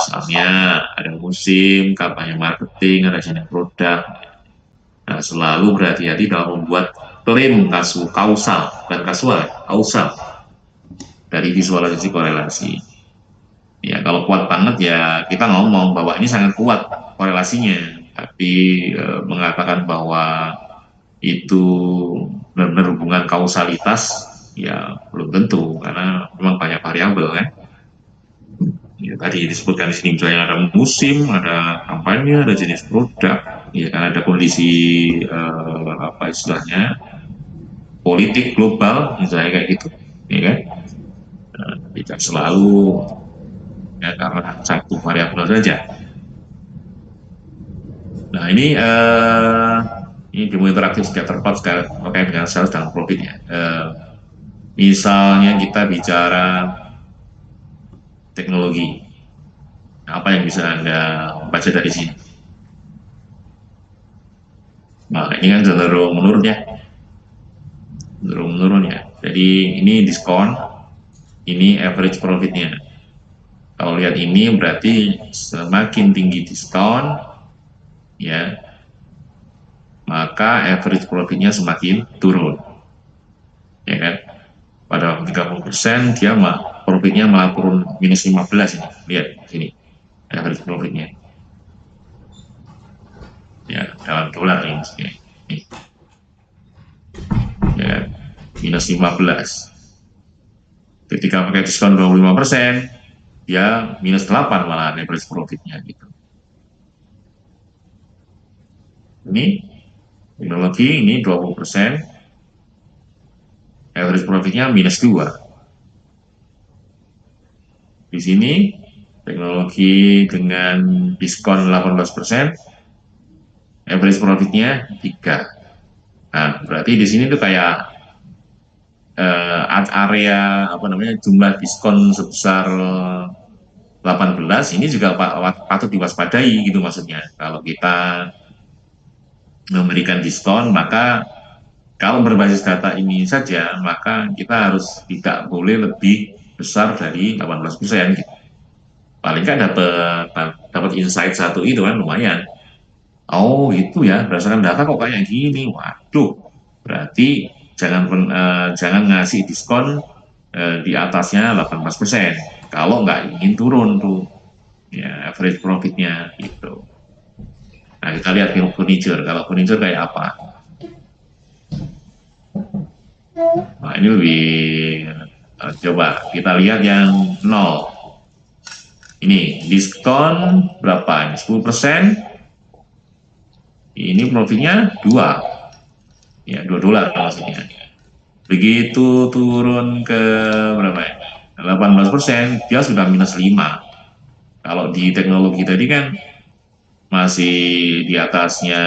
misalnya ada musim, kampanye marketing, ada jenis produk. Nah, selalu berhati-hati dalam membuat klaim kausal, bukan kasual, kausal dari visualisasi korelasi. Ya, kalau kuat banget ya kita ngomong bahwa ini sangat kuat korelasinya, tapi mengatakan bahwa itu benar-benar hubungan kausalitas ya belum tentu karena memang banyak variabel kan. Ya, tadi disebutkan di sini misalnya ada musim, ada kampanye, ada jenis produk, ya kan ada kondisi apa istilahnya politik global misalnya kayak gitu, ya kan. Tidak selalu ya karena satu variabel saja. Nah ini demo interaktif scatter plot terkait dengan sales dan profit ya. Misalnya kita bicara teknologi, apa yang bisa Anda baca dari sini? Nah, ini kan cenderung menurun ya. Jadi ini diskon, ini average profitnya. Kalau lihat ini berarti semakin tinggi diskon, ya, maka average profitnya semakin turun, ya kan? Pada 30% dia profitnya malah turun minus 15 ini. Lihat sini average profitnya. Ya, dalam dolar ini. Ya, minus 15. Ketika pakai diskon 25%, dia minus 8 malah average profitnya gitu. Ini teknologi ini 20%, average profitnya minus 2. Di sini teknologi dengan diskon 18%, average profitnya 3. Nah, berarti di sini tuh kayak area apa namanya jumlah diskon sebesar 18 ini juga patut diwaspadai gitu maksudnya. Kalau kita memberikan diskon maka kalau berbasis data ini saja maka kita harus tidak boleh lebih besar dari 18% gitu. Paling kan dapat insight satu itu kan lumayan. Oh itu ya berdasarkan data kok kayak gini. Waduh, berarti jangan ngasih diskon di atasnya 18%. Kalau nggak ingin turun tuh ya average profitnya gitu. Nah kita lihat furniture. Kalau furniture kayak apa? Nah ini lebih coba kita lihat yang 0. Ini diskon berapa? Ini 10%. Ini profitnya 2. Ya, $2 maksudnya. Begitu turun ke berapa ya? 18%, dia sudah minus 5. Kalau di teknologi tadi kan masih di atasnya,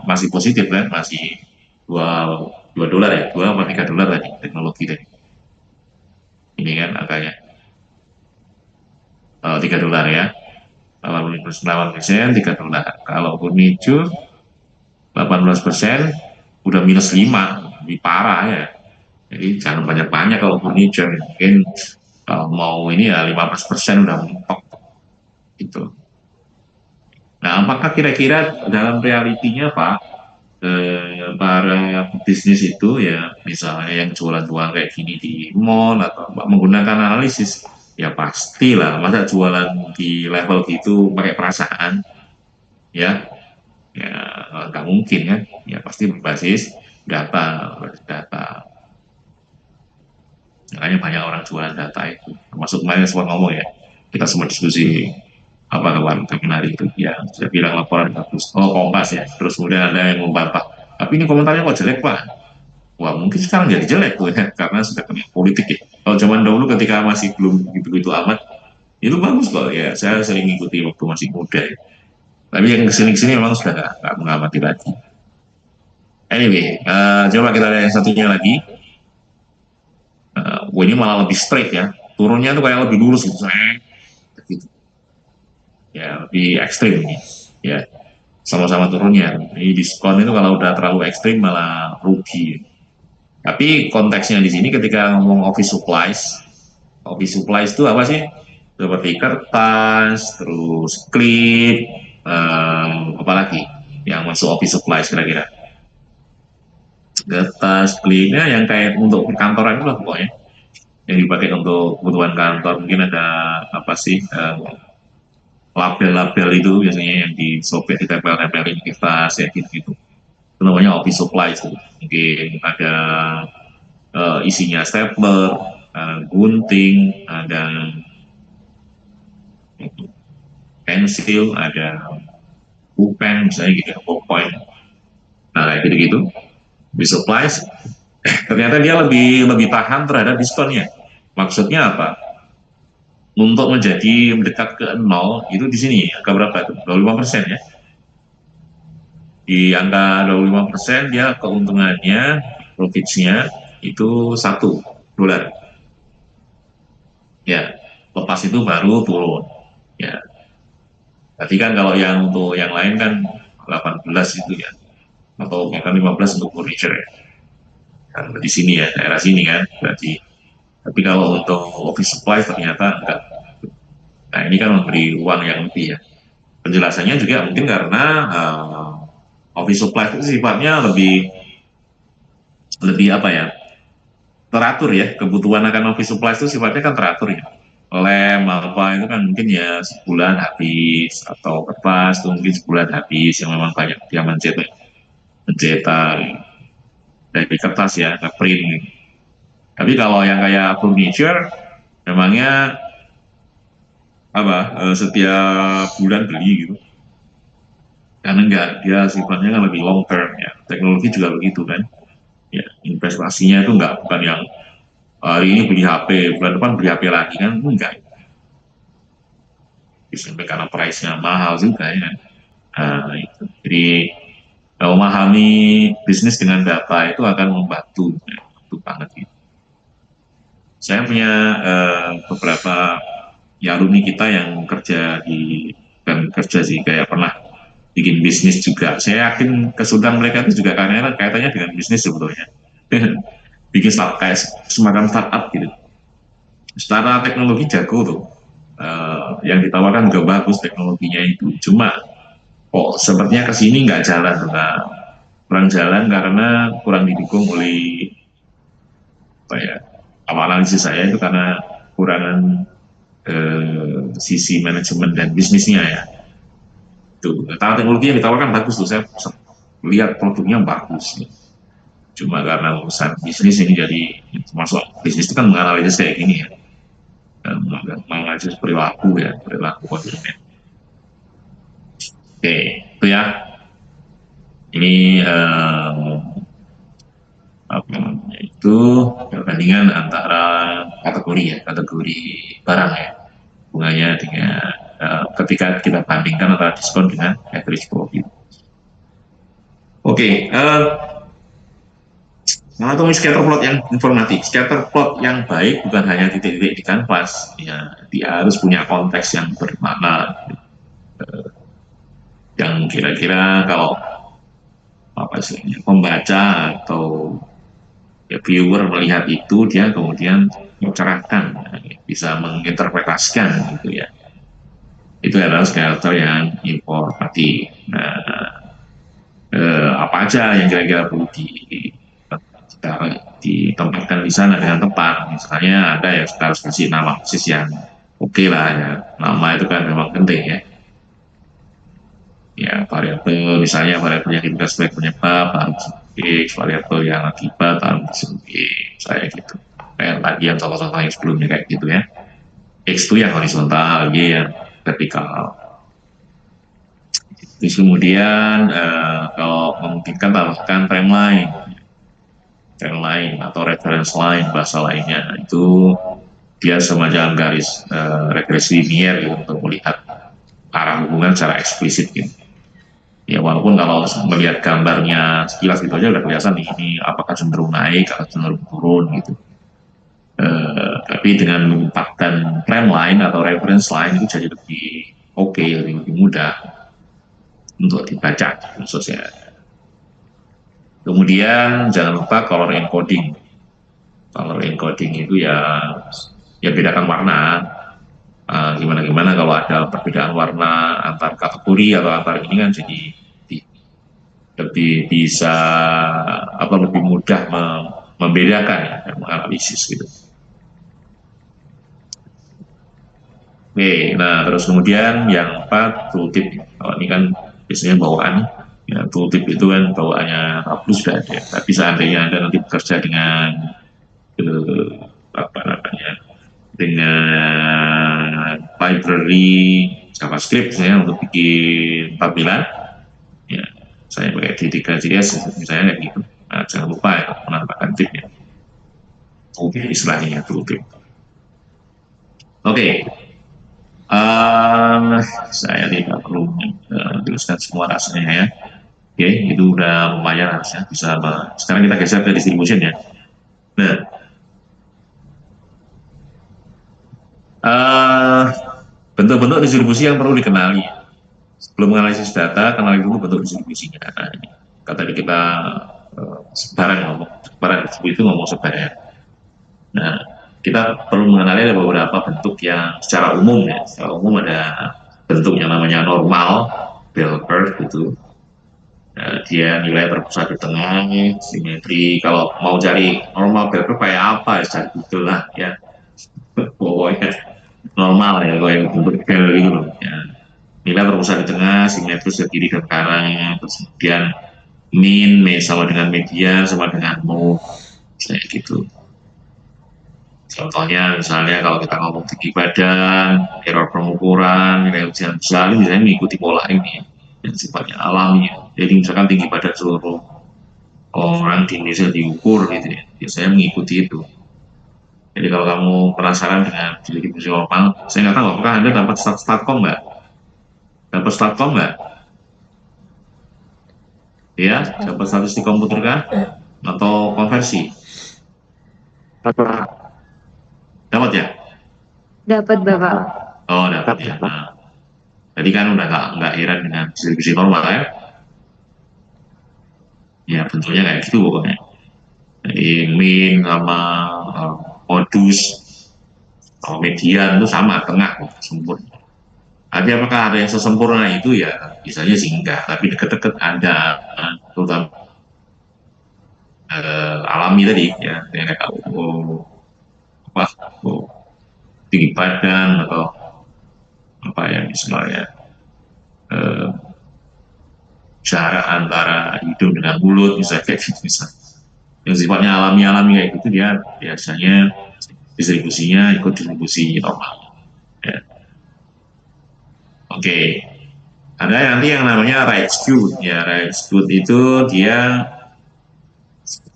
masih positif kan, masih $2 ya, $2 atau $3 tadi teknologi tadi. Ini kan angkanya $3 ya. 8% $3. Kalau furniture 18% udah minus 5, lebih parah ya. Jadi jangan banyak-banyak kalau furniture, mungkin mau ini ya 15% udah mentok gitu. Nah, apakah kira-kira dalam realitinya Pak, para bisnis itu ya, misalnya yang jualan-jualan kayak gini di mall atau menggunakan analisis, ya pastilah masa jualan di level gitu pakai perasaan, ya, ya nggak mungkin kan, ya pasti berbasis data. Makanya banyak orang jualan data itu, termasuk kemarin sempat ngomong ya, kita semua diskusi apa kawan webinar itu ya saya bilang laporan bagus Kompas ya terus kemudian ada yang membantah tapi ini komentarnya kok jelek Pak. Wah mungkin sekarang jadi jelek tuh ya karena sudah kena politik ya. Kalau zaman dahulu ketika masih belum begitu amat itu bagus kok ya, saya sering ngikuti waktu masih muda ya. Tapi yang kesini memang sudah nggak mengamati lagi. Anyway, coba kita lihat yang satunya lagi. Ini malah lebih straight ya, turunnya tuh kayak lebih lurus gitu. Ya lebih ekstrim ini ya, sama-sama turunnya. Ini diskon itu kalau udah terlalu ekstrim malah rugi. Tapi konteksnya di sini ketika ngomong office supplies itu apa sih? seperti kertas, terus klip, apalagi yang masuk office supplies kira-kira. Kertas, klipnya yang kayak untuk kantoran itu lah pokoknya, yang dipakai untuk kebutuhan kantor. Mungkin ada apa sih, label-label itu biasanya yang disobek ditempel-tempelin di kertas ya gitu-gitu. Itu namanya office supplies tuh. Mungkin ada isinya stapler, gunting, ada pensil, ada pulpen misalnya gitu, ballpoint. Nah kayak gitu-gitu. Office supplies ternyata dia lebih lebih tahan terhadap diskonnya. Maksudnya apa? Untuk menjadi mendekat ke nol itu di sini angka berapa itu? 25% ya. Di angka 25% dia keuntungannya, profitnya itu $1. Ya, lepas itu baru turun. Ya, tadi kan kalau yang untuk yang lain kan 18 itu ya, atau bahkan 15 untuk furniture ya. Kan di sini ya, daerah sini kan, berarti. Tapi kalau untuk office supply ternyata enggak. Nah ini kan memberi uang yang lebih ya. Penjelasannya juga mungkin karena office supply itu sifatnya lebih lebih apa ya, teratur ya. Kebutuhan akan office supply itu sifatnya kan teratur ya. Lem apa itu kan mungkin ya sebulan habis, atau kertas itu mungkin sebulan habis, yang memang banyak dia mencetak dari kertas ya, print gitu. Tapi kalau yang kayak furniture memangnya apa, setiap bulan beli gitu. Karena enggak, dia sifatnya kan lebih long term ya. Teknologi juga begitu kan. Ya, investasinya itu enggak, bukan yang hari ini beli HP, bulan depan beli HP lagi kan, enggak. Sampai karena price-nya mahal juga ya. Nah, itu. Jadi memahami bisnis dengan data itu akan membantu, ya, itu banget gitu. Saya punya beberapa ya alumni kita yang kerja di, bukan kerja sih, kayak pernah bikin bisnis juga. Saya yakin kesulitan mereka itu juga karena kaitannya dengan bisnis sebetulnya. Bikin kayak semacam startup gitu. Secara teknologi jago tuh. Yang ditawarkan juga bagus teknologinya itu. Cuma kok sepertinya ke sini nggak jalan tuh. Nah, kurang jalan karena kurang didukung oleh apa ya, awal analisis saya itu karena kurangan sisi manajemen dan bisnisnya ya. Tuh, teknologi yang ditawarkan bagus tuh, saya lihat produknya bagus. Cuma karena urusan bisnis ini jadi, termasuk bisnis itu kan menganalisis kayak gini ya, menganalisis perilaku ya, perilaku konsumen. Oke, itu ya. Ini apa namanya itu, perbandingan antara kategori ya, kategori barang ya, bunganya dengan ketika kita bandingkan antara diskon dengan average profit. Oke, menganatomi scatter plot yang informatif. Scatter plot yang baik bukan hanya titik-titik di kanvas, ya, dia harus punya konteks yang bermakna, yang kira-kira kalau apa sih, pembaca atau ya, viewer melihat itu, dia kemudian mencerahkan, bisa menginterpretasikan gitu ya. Itu adalah scatter yang informatif. Nah, apa aja yang kira-kira perlu ditempatkan di sana dengan tepat. Misalnya ada ya, kita harus kasih nama khusus yang oke lah ya. Nama itu kan memang penting ya. Ya, variabel misalnya variabel yang kita sebagai penyebab harus X, variabel yang akibat harus X, saya gitu. Kayak tadi yang contoh-contoh yang sebelumnya kayak gitu ya. X itu yang horizontal, Y yang vertikal. Terus kemudian kalau memungkinkan tambahkan trend line atau reference line bahasa lainnya, itu dia semacam garis regresi linier gitu, untuk melihat arah hubungan secara eksplisit gitu. Ya walaupun kalau melihat gambarnya sekilas gitu aja udah kelihatan nih, ini apakah cenderung naik atau cenderung turun gitu. Tapi dengan menempatkan trend line atau reference line itu jadi lebih oke, lebih mudah untuk dibaca khususnya. Kemudian jangan lupa color encoding. Color encoding itu ya bedakan warna gimana kalau ada perbedaan warna antar kategori atau antar ini kan jadi lebih bisa lebih mudah membedakan ya dan menganalisis gitu. Oke, nah terus kemudian yang empat tooltip. Kalau ini kan biasanya bawaan ya, tooltip itu kan bawaannya Tableau sudah ada. Tapi seandainya Anda nanti bekerja dengan apa namanya dengan library JavaScript misalnya untuk bikin tampilan ya saya pakai D3JS misalnya kayak gitu. Nah, jangan lupa ya menambahkan tipnya. Oke, istilahnya tooltip. Oke, saya tidak perlu tuliskan semua rasanya ya. Oke, itu udah lumayan harusnya bisa. Sekarang kita geser ke distribution ya. Nah, bentuk-bentuk distribusi yang perlu dikenali. Sebelum menganalisis data, kenali dulu bentuk distribusinya. Nah, tadi kita sebaran itu ngomong sebaran. Nah, kita perlu mengenali ada beberapa bentuk yang secara umum ya. Secara umum ada bentuk yang namanya normal, bell curve gitu. Nah, dia nilai terpusat di tengah, simetri. Kalau mau cari normal bell curve kayak apa ya, cari Google lah ya. Pokoknya normal ya, kalau yang bentuk bell gitu loh. Ya. Nilai terpusat di tengah, simetris ke kiri dan kanan, terus kemudian mean sama dengan median sama dengan mode, kayak gitu. Contohnya misalnya kalau kita ngomong tinggi badan, error pengukuran, nilai ujian besar, misalnya mengikuti pola ini yang sifatnya alami. Jadi misalkan tinggi badan seluruh orang di Indonesia diukur gitu ya, biasanya mengikuti itu. Jadi kalau kamu penasaran dengan distribusi normal, saya nggak tahu apakah Anda dapat statcom nggak? Dapat statcom nggak? Ya, dapat statistik komputer kan? Atau konversi? Dapat ya? Dapat Bapak. Oh, dapat ya. Nah, jadi kan udah nggak heran dengan distribusi normal ya? Ya, bentuknya kayak gitu pokoknya. Jadi mean sama modus sama median itu sama, tengah sempurna. Tapi apakah ada yang sesempurna itu ya? Biasanya sih enggak, tapi deket-deket ada, terutama alami tadi ya, kayak apa, tinggi badan atau apa ya misalnya jarak antara hidung dengan mulut bisa kayak gitu misalnya. Yang sifatnya alami-alami kayak gitu dia biasanya distribusinya ikut distribusi normal. Ya. Oke, ada nanti yang namanya right skew. Ya, right skew itu dia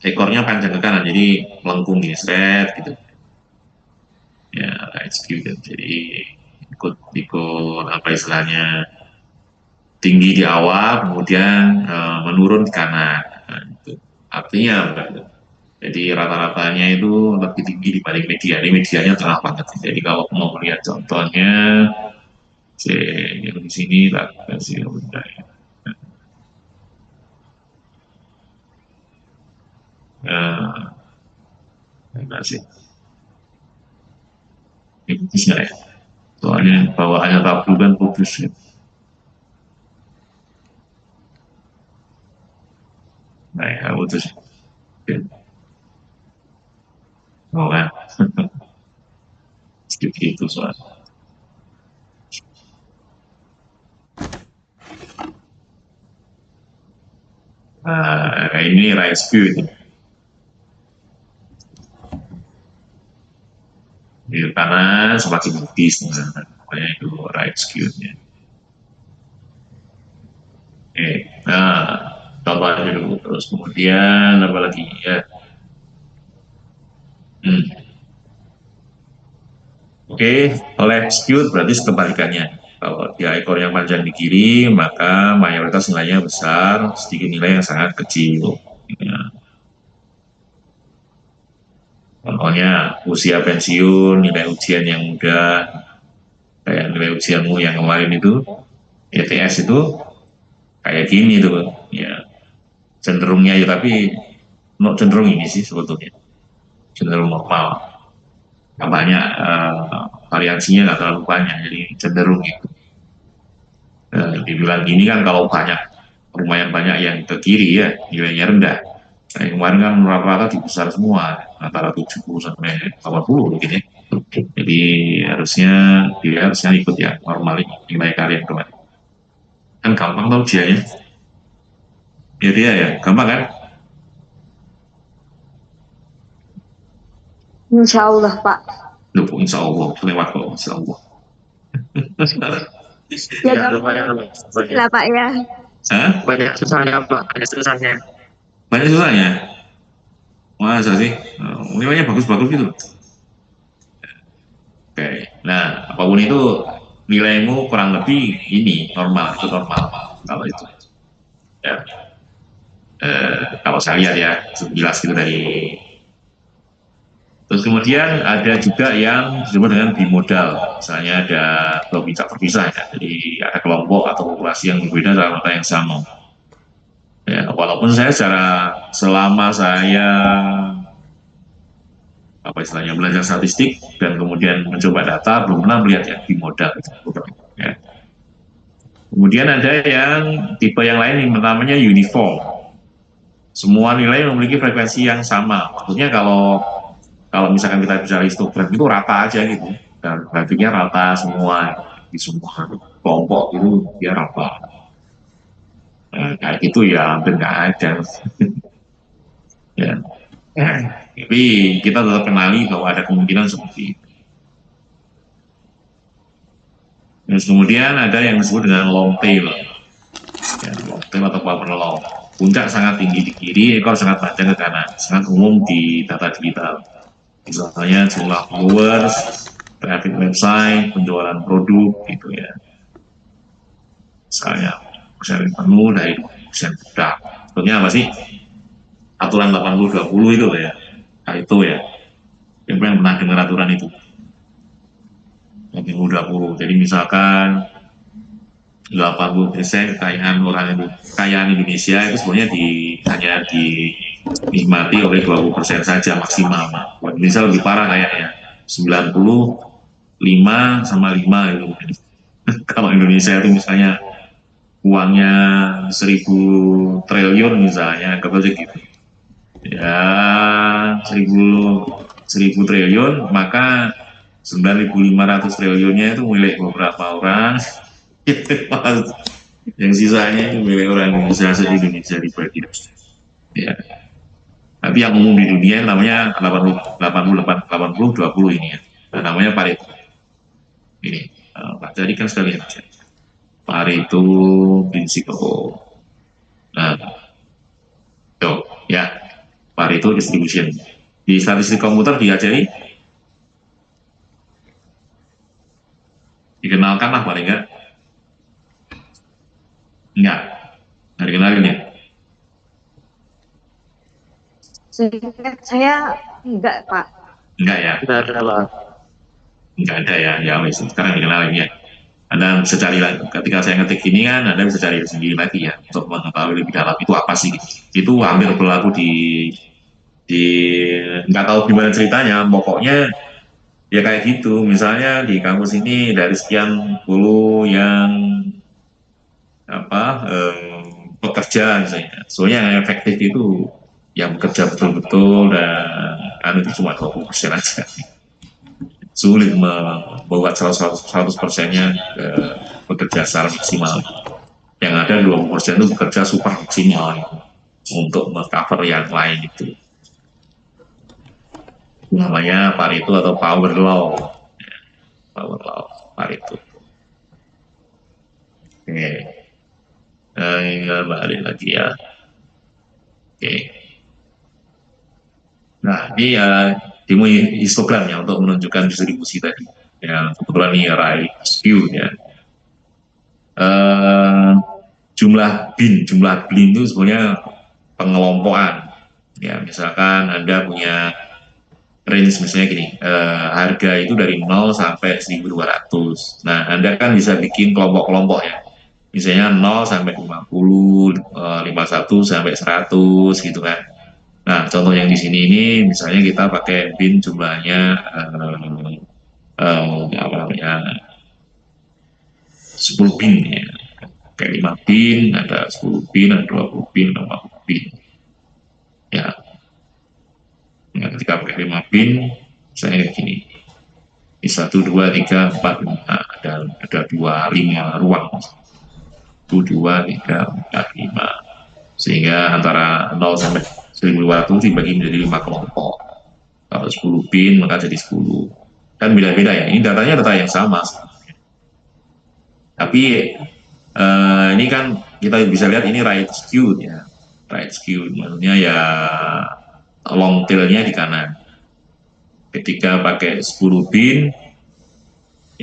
ekornya panjang ke kanan, jadi melengkung gini, seret gitu. Ya, right skew. Jadi ikut apa istilahnya tinggi di awal, kemudian menurun di kanan. Nah, itu. Artinya jadi rata-ratanya itu lebih tinggi dibanding media. Ini medianya tengah banget. Jadi kalau mau melihat contohnya, yang di sini lah kasih udah ya. Enggak sih. Ini bisa ya. Soalnya bawaannya tablu kan putus ya. Nah ya putus. Ya. Oh kan. Segitu soal. Nah, ini right skew itu. Di kanan semakin putih setengah. Makanya itu right skew-nya. Oke, nah contoh aja dulu. Terus kemudian apa lagi ya? Oke, left skewed berarti kebalikannya. Kalau dia ekor yang panjang di kiri, maka mayoritas nilainya besar, sedikit nilai yang sangat kecil. Ya. Contohnya usia pensiun, nilai ujian yang mudah, kayak nilai ujianmu yang kemarin itu, ETS itu kayak gini tuh, ya cenderungnya ya tapi cenderung ini sih sebetulnya cenderung normal. Banyak variasinya nggak terlalu banyak, jadi cenderung gitu. Dibilang gini kan kalau banyak, lumayan banyak yang ke kiri ya, nilainya rendah. Nah, yang kemarin kan rata-rata di besar semua, antara 70 sampai 80 gitu ya. Jadi dia harusnya ikut ya normal nilai kalian kemarin. Kan gampang tau ujiannya. Ya dia ya, gampang kan? Insya Allah, Pak. Loh, insya Allah, lewat kok, insya Allah. Ya, Ya, gampang lumayan banyak. lah, Pak ya. Hah? Banyak susahnya, Pak. Banyak susahnya. Banyak susahnya? Masa sih? Nilainya bagus-bagus gitu. Oke, nah apapun itu nilaimu kurang lebih ini normal, itu normal kalau itu. Ya. Kalau saya lihat ya, jelas gitu dari. Terus kemudian ada juga yang disebut dengan bimodal, misalnya ada kelompok terpisah ya, jadi ada kelompok atau populasi yang berbeda dalam data yang sama. Ya, walaupun saya selama saya apa istilahnya belajar statistik dan kemudian mencoba data belum pernah melihat ya bimodal itu. Ya. Kemudian ada yang tipe yang lain yang namanya uniform. Semua nilai memiliki frekuensi yang sama. Maksudnya kalau misalkan kita bicara histogram itu rata aja gitu, dan grafiknya rata semua di semua kelompok itu dia rata. Nah, kayak gitu ya hampir nggak ada. Ya. Tapi kita tetap kenali bahwa ada kemungkinan seperti itu. Terus kemudian ada yang disebut dengan long tail, ya, long tail atau power law. Puncak sangat tinggi di kiri, ekor sangat panjang ke kanan, sangat umum di data digital. Misalnya jumlah followers, traffic website, penjualan produk, gitu ya. Misalnya persen penuh dari 20% budak. Sebetulnya apa sih? Aturan 80-20 itu ya. Nah, itu ya. Yang pernah dengar aturan itu. 80-20. Jadi misalkan 80% kekayaan Indonesia itu sebenarnya hanya dinikmati oleh 20% saja maksimal. Indonesia lebih parah kayaknya 95 sama 5 itu. Kalau Indonesia itu misalnya uangnya 1.000 triliun misalnya, anggap aja gitu. Ya 1.000 triliun, maka 9.500 triliunnya itu milik beberapa orang. Yang sisanya itu milik orang Indonesia, se-Indonesia dibagi. Ya. Tapi yang umum di dunia namanya 80-20 ini ya. Nah, namanya Pareto. Ini, jadi kan sekalian aja. Pareto Principle. Nah, tuh ya, Pareto Distribution. Di statistik komputer diajari, dikenalkan lah paling enggak. Enggak, nggak dikenalin ya. Saya enggak, Pak. Enggak ya. Tidak ada, Pak. Enggak ada ya, ya wes sekarang dikenalin ya. Anda bisa cari lagi, ketika saya ngetik ini kan Anda bisa cari sendiri lagi ya untuk mengetahui lebih dalam itu apa sih gitu. Itu hampir berlaku di nggak tahu gimana ceritanya, pokoknya ya kayak gitu. Misalnya di kampus ini dari sekian puluh yang apa pekerja misalnya, soalnya yang efektif itu yang bekerja betul-betul dan itu cuma 20% aja. Sulit membawa 100%-nya bekerja secara maksimal. Yang ada 20% itu bekerja super maksimal untuk mengcover yang lain itu. Namanya Pareto atau Power Law. Power Law, Pareto. Oke. Balik lagi ya. Oke. Nah, ini demo histogram ya untuk menunjukkan distribusi tadi. Yang kebetulan ini right view ya. Jumlah bin itu sebenarnya pengelompokan. Ya, misalkan Anda punya range misalnya gini, harga itu dari 0 sampai 1.200. Nah, Anda kan bisa bikin kelompok-kelompok ya. Misalnya 0 sampai 50, 51 sampai 100 gitu kan. Nah, contoh yang di sini ini misalnya kita pakai bin jumlahnya apa namanya 10 pin ya, kayak 5 pin, ada 10 pin, ada 20 pin, ada 40 pin ya. Nah, ketika pakai 5 pin saya gini, di 1, 2, 3, 4, 5, ada 5 ruang, 1, 2, 3, 4, 5, sehingga antara 0 sampai 1200 dibagi menjadi 5 kelompok. Kalau 10 pin maka jadi 10, kan beda-beda ya, ini datanya data yang sama tapi ini kan kita bisa lihat ini right skewed ya, right skewed maksudnya ya long tailnya di kanan. Ketika pakai 10 pin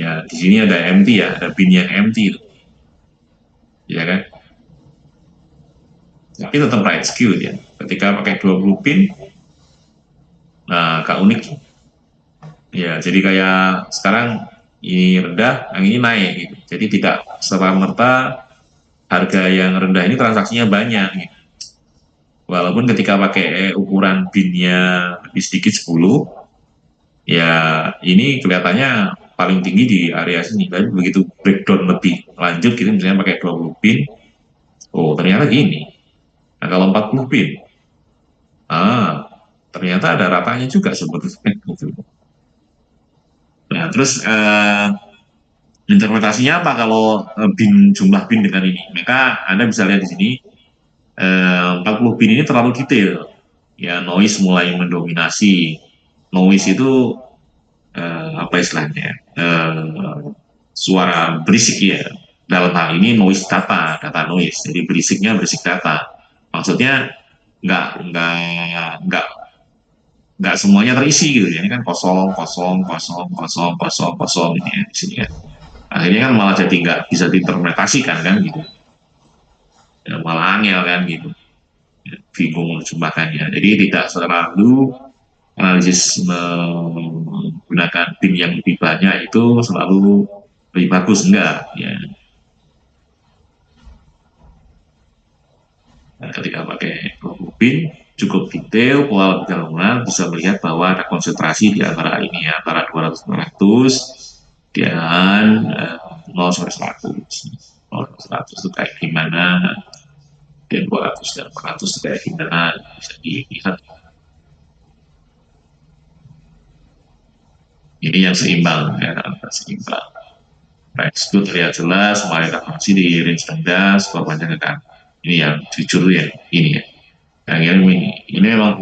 ya, di sini ada empty ya, ada pin yang empty ya kan, tapi tetap right skewed ya. Ketika pakai 20 pin, nah agak unik ya, jadi kayak sekarang ini rendah, yang ini naik gitu. Jadi tidak serta-merta harga yang rendah ini transaksinya banyak gitu. Walaupun ketika pakai ukuran binnya lebih sedikit 10, ya ini kelihatannya paling tinggi di area sini. Tapi begitu breakdown lebih lanjut gitu, misalnya pakai 20 pin, oh ternyata gini. Nah kalau 40 pin, ternyata ada ratanya juga sebetulnya. Nah terus interpretasinya apa kalau jumlah pin dengan ini? Maka Anda bisa lihat di sini 40 pin ini terlalu detail. Ya, noise mulai mendominasi. Noise itu apa istilahnya? Suara berisik ya. Dalam hal ini noise data noise. Jadi berisiknya berisik data. Maksudnya nggak nggak nggak nggak semuanya terisi gitu ya. Ini kan kosong kosong kosong kosong kosong kosong ini ya di sini ya. Akhirnya kan malah jadi nggak bisa diinterpretasikan kan gitu. Ya, malah angel kan gitu. Bingung menerjemahkannya. Jadi tidak selalu analisis menggunakan pin yang lebih banyak itu selalu lebih bagus, enggak ya. Nah, ketika pakai pin cukup detail, pola perjalanan bisa melihat bahwa ada konsentrasi di antara ini ya, antara 200-400 dan 0 sampai 100. 0 sampai 100 itu kayak gimana, dan 200 dan 400 itu kayak gimana, bisa dilihat. Ini yang seimbang ya, seimbang. Right, itu terlihat jelas, mulai masih di range rendah, skor panjang kan. Ini yang jujur ya, ini ya. Yang ini memang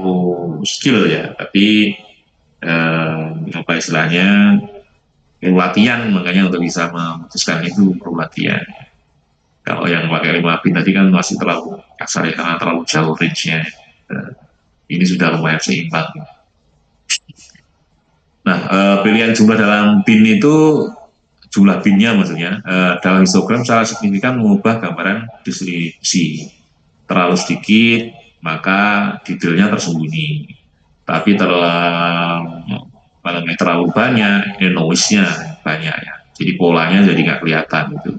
skill ya, tapi apa istilahnya, perlu latihan, makanya untuk bisa memutuskan itu perlu latihan. Kalau yang pakai 5 pin tadi kan masih terlalu kasar ya, karena terlalu jauh range-nya. Ini sudah lumayan seimbang. Nah, pilihan jumlah dalam pin itu jumlah pinnya maksudnya dalam histogram secara signifikan mengubah gambaran distribusi. Terlalu sedikit maka detailnya tersembunyi, tapi terlalu banyak ini noise-nya banyak ya, jadi polanya jadi nggak kelihatan gitu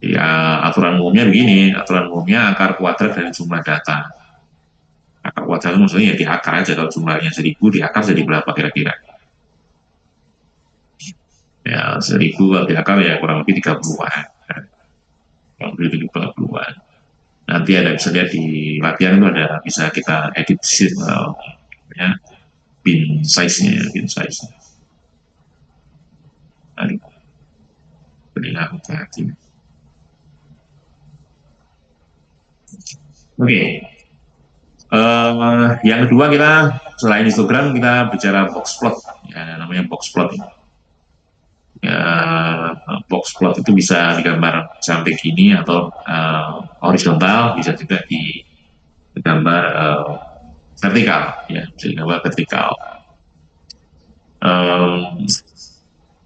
ya. Aturan umumnya begini, aturan umumnya akar kuadrat dari jumlah data. Akar kuadrat maksudnya ya di akar aja, kalau jumlahnya 1000 di akar jadi berapa kira-kira ya, 1000 di akar ya kurang lebih 30-an, kurang lebih 30-an. Nanti ada bisa lihat di latihan itu ada, bisa kita edit ya, pin size-nya, pin size. Aduh, berilah hati-hati. Oke. Yang kedua kita selain histogram kita bicara box plot ya, namanya box plot ya. Box plot itu bisa digambar sampai gini atau horizontal, bisa juga digambar vertikal ya, bisa digambar vertikal.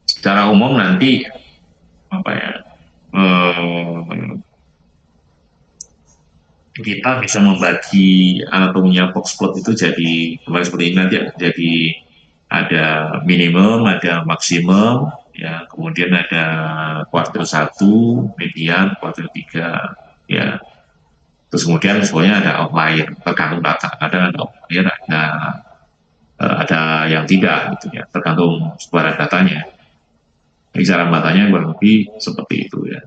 Secara umum nanti apa ya, kita bisa membagi anatominya box plot itu jadi kemarin seperti ini, nanti jadi ada minimum, ada maksimum ya, kemudian ada kuartil 1, median, kuartil 3 ya, terus kemudian semuanya ada outlier, tergantung data, ada outlier, ada ada yang tidak gitu ya, tergantung suara datanya. Jadi cara batanya kurang lebih seperti itu ya.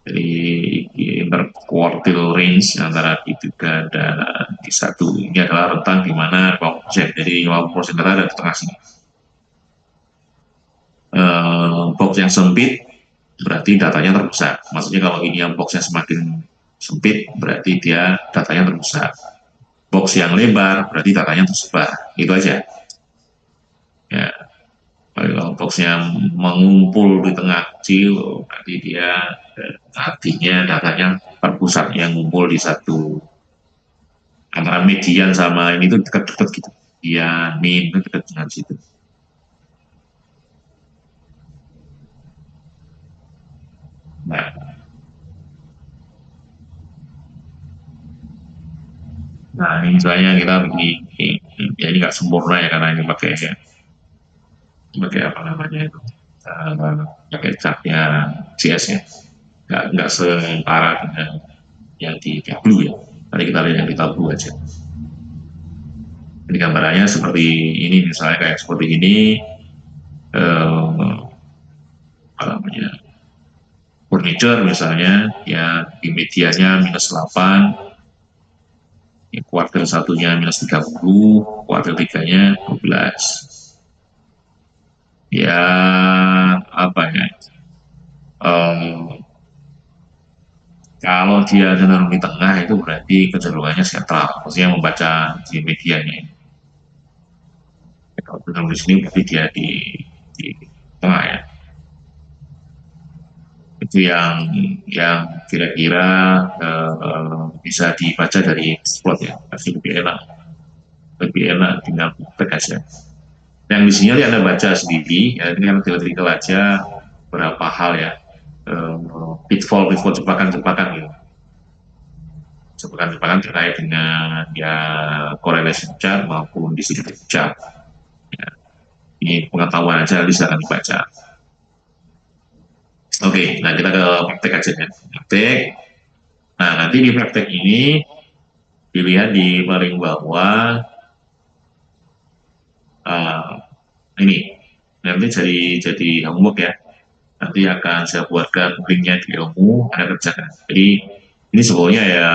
Jadi interquartile range antara Q3 dan Q1 ini adalah rentang di mana 50%. Jadi 50% data ada di tengah sini. Box yang sempit berarti datanya terbesar. Maksudnya kalau ini yang boxnya semakin sempit berarti dia datanya terbesar. Box yang lebar berarti datanya tersebar. Itu aja. Ya, kalau boxnya mengumpul di tengah kecil berarti dia artinya datanya terpusat yang ngumpul di satu antara median sama ini tuh dekat-dekat gitu. Median, min itu dekat dengan situ. Nah, ini misalnya kita begini, ya ini nggak sempurna ya karena ini pakai apa namanya itu, pakai catnya CS ya, nggak setara dengan yang di Tableau ya. Tadi kita lihat yang di Tableau aja. Jadi gambarannya seperti ini, misalnya kayak seperti ini, apa namanya, furniture misalnya, ya di medianya -8, ya, kuartil satunya -30, kuartil tiganya 12. Ya apa ya? Kalau dia cenderung di tengah itu berarti kecenderungannya sentral, maksudnya membaca di medianya. Kalau cenderung di sini berarti dia di tengah ya. Itu yang kira-kira bisa dibaca dari plot ya, pasti lebih enak tinggal praktek aja. Yang di sini Anda baca sendiri, ya ini kan teoritikal aja berapa hal ya, pitfall jebakan-jebakan gitu, jebakan-jebakan terkait dengan ya correlation chart maupun distribution chart. Ya, ini pengetahuan aja bisa akan dibaca. Oke, nah kita ke praktek aja ya. Praktek. Nah, nanti di praktek ini dilihat di paling bawah, ini nanti jadi homework ya. Nanti akan saya buatkan linknya di ilmu, Anda kerjakan. Jadi ini sebenarnya ya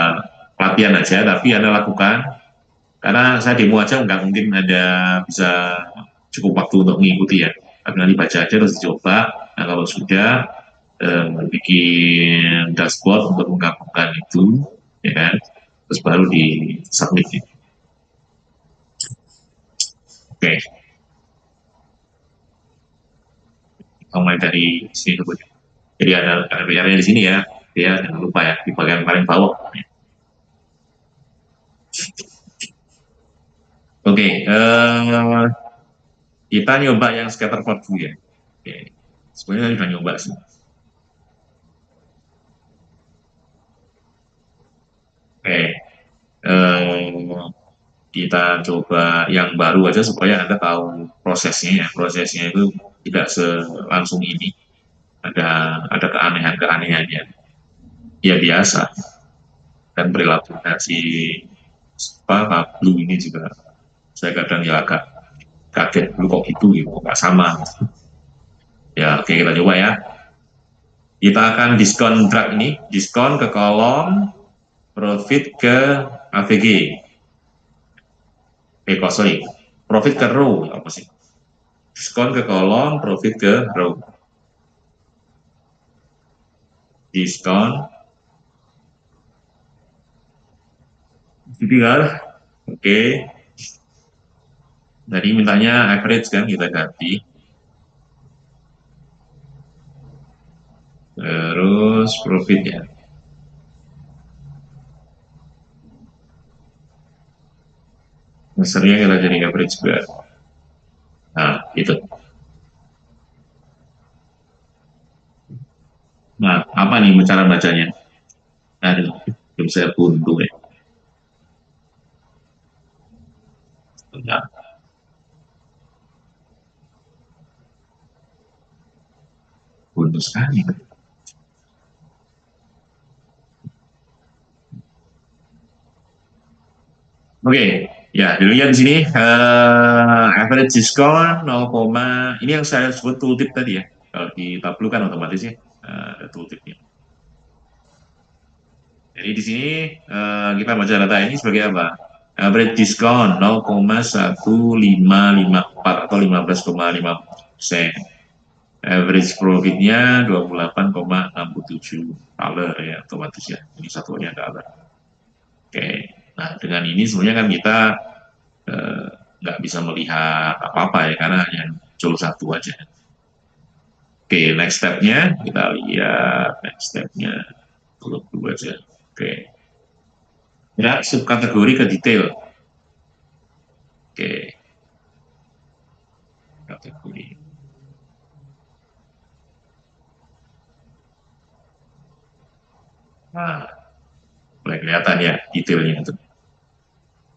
pelatihan aja, tapi Anda lakukan karena saya demo aja nggak mungkin ada bisa cukup waktu untuk mengikuti ya. Tapi nanti baca aja terus dicoba. Nah kalau sudah bikin dashboard untuk menggabungkan itu, ya kan? Terus baru di submit. Oke. Mulai dari sini dulu. Jadi ada PR-nya di sini ya. Ya jangan lupa ya di bagian paling bawah. Oke, kita nyoba yang scatterplot dulu ya. Oke. Sebenarnya sudah nyoba sih. Oke, kita coba yang baru aja supaya Anda tahu prosesnya ya. Prosesnya itu tidak langsung ini. Ada keanehan-keanehannya. Ya biasa. Dan perilaku si Tableau ini juga saya kadang ya agak kaget dulu kok gitu nggak sama. Ya oke kita coba ya. Kita akan diskon drag ini, diskon ke kolom, profit ke AVG. Sorry, profit ke row apa sih? Diskon ke kolom, profit ke row. Diskon. Tinggal, oke. Jadi mintanya average kan kita ganti. Terus profit ya. Dasarnya kita jadi average juga. Nah, itu. Nah, apa nih cara bacanya? Aduh, belum saya buntu ya. Nah, buntu sekali. Oke, Ya, dilihat di sini average diskon 0, ini yang saya sebut tooltip tadi ya. Kalau di tablu kan otomatis ya ada tooltipnya. Jadi di sini kita baca data ini sebagai apa? Average diskon 0,1554 atau 15,5%. Average profitnya 28,67 dollar ya otomatis ya. Ini satuannya dollar. Oke. Nah dengan ini sebenarnya kan kita eh, nggak bisa melihat apa-apa ya karena hanya muncul satu aja. Oke, next step-nya kita lihat next step-nya dulu aja. Oke. Ya, subkategori ke detail. Oke, kategori. Nah, mulai kelihatan ya detailnya itu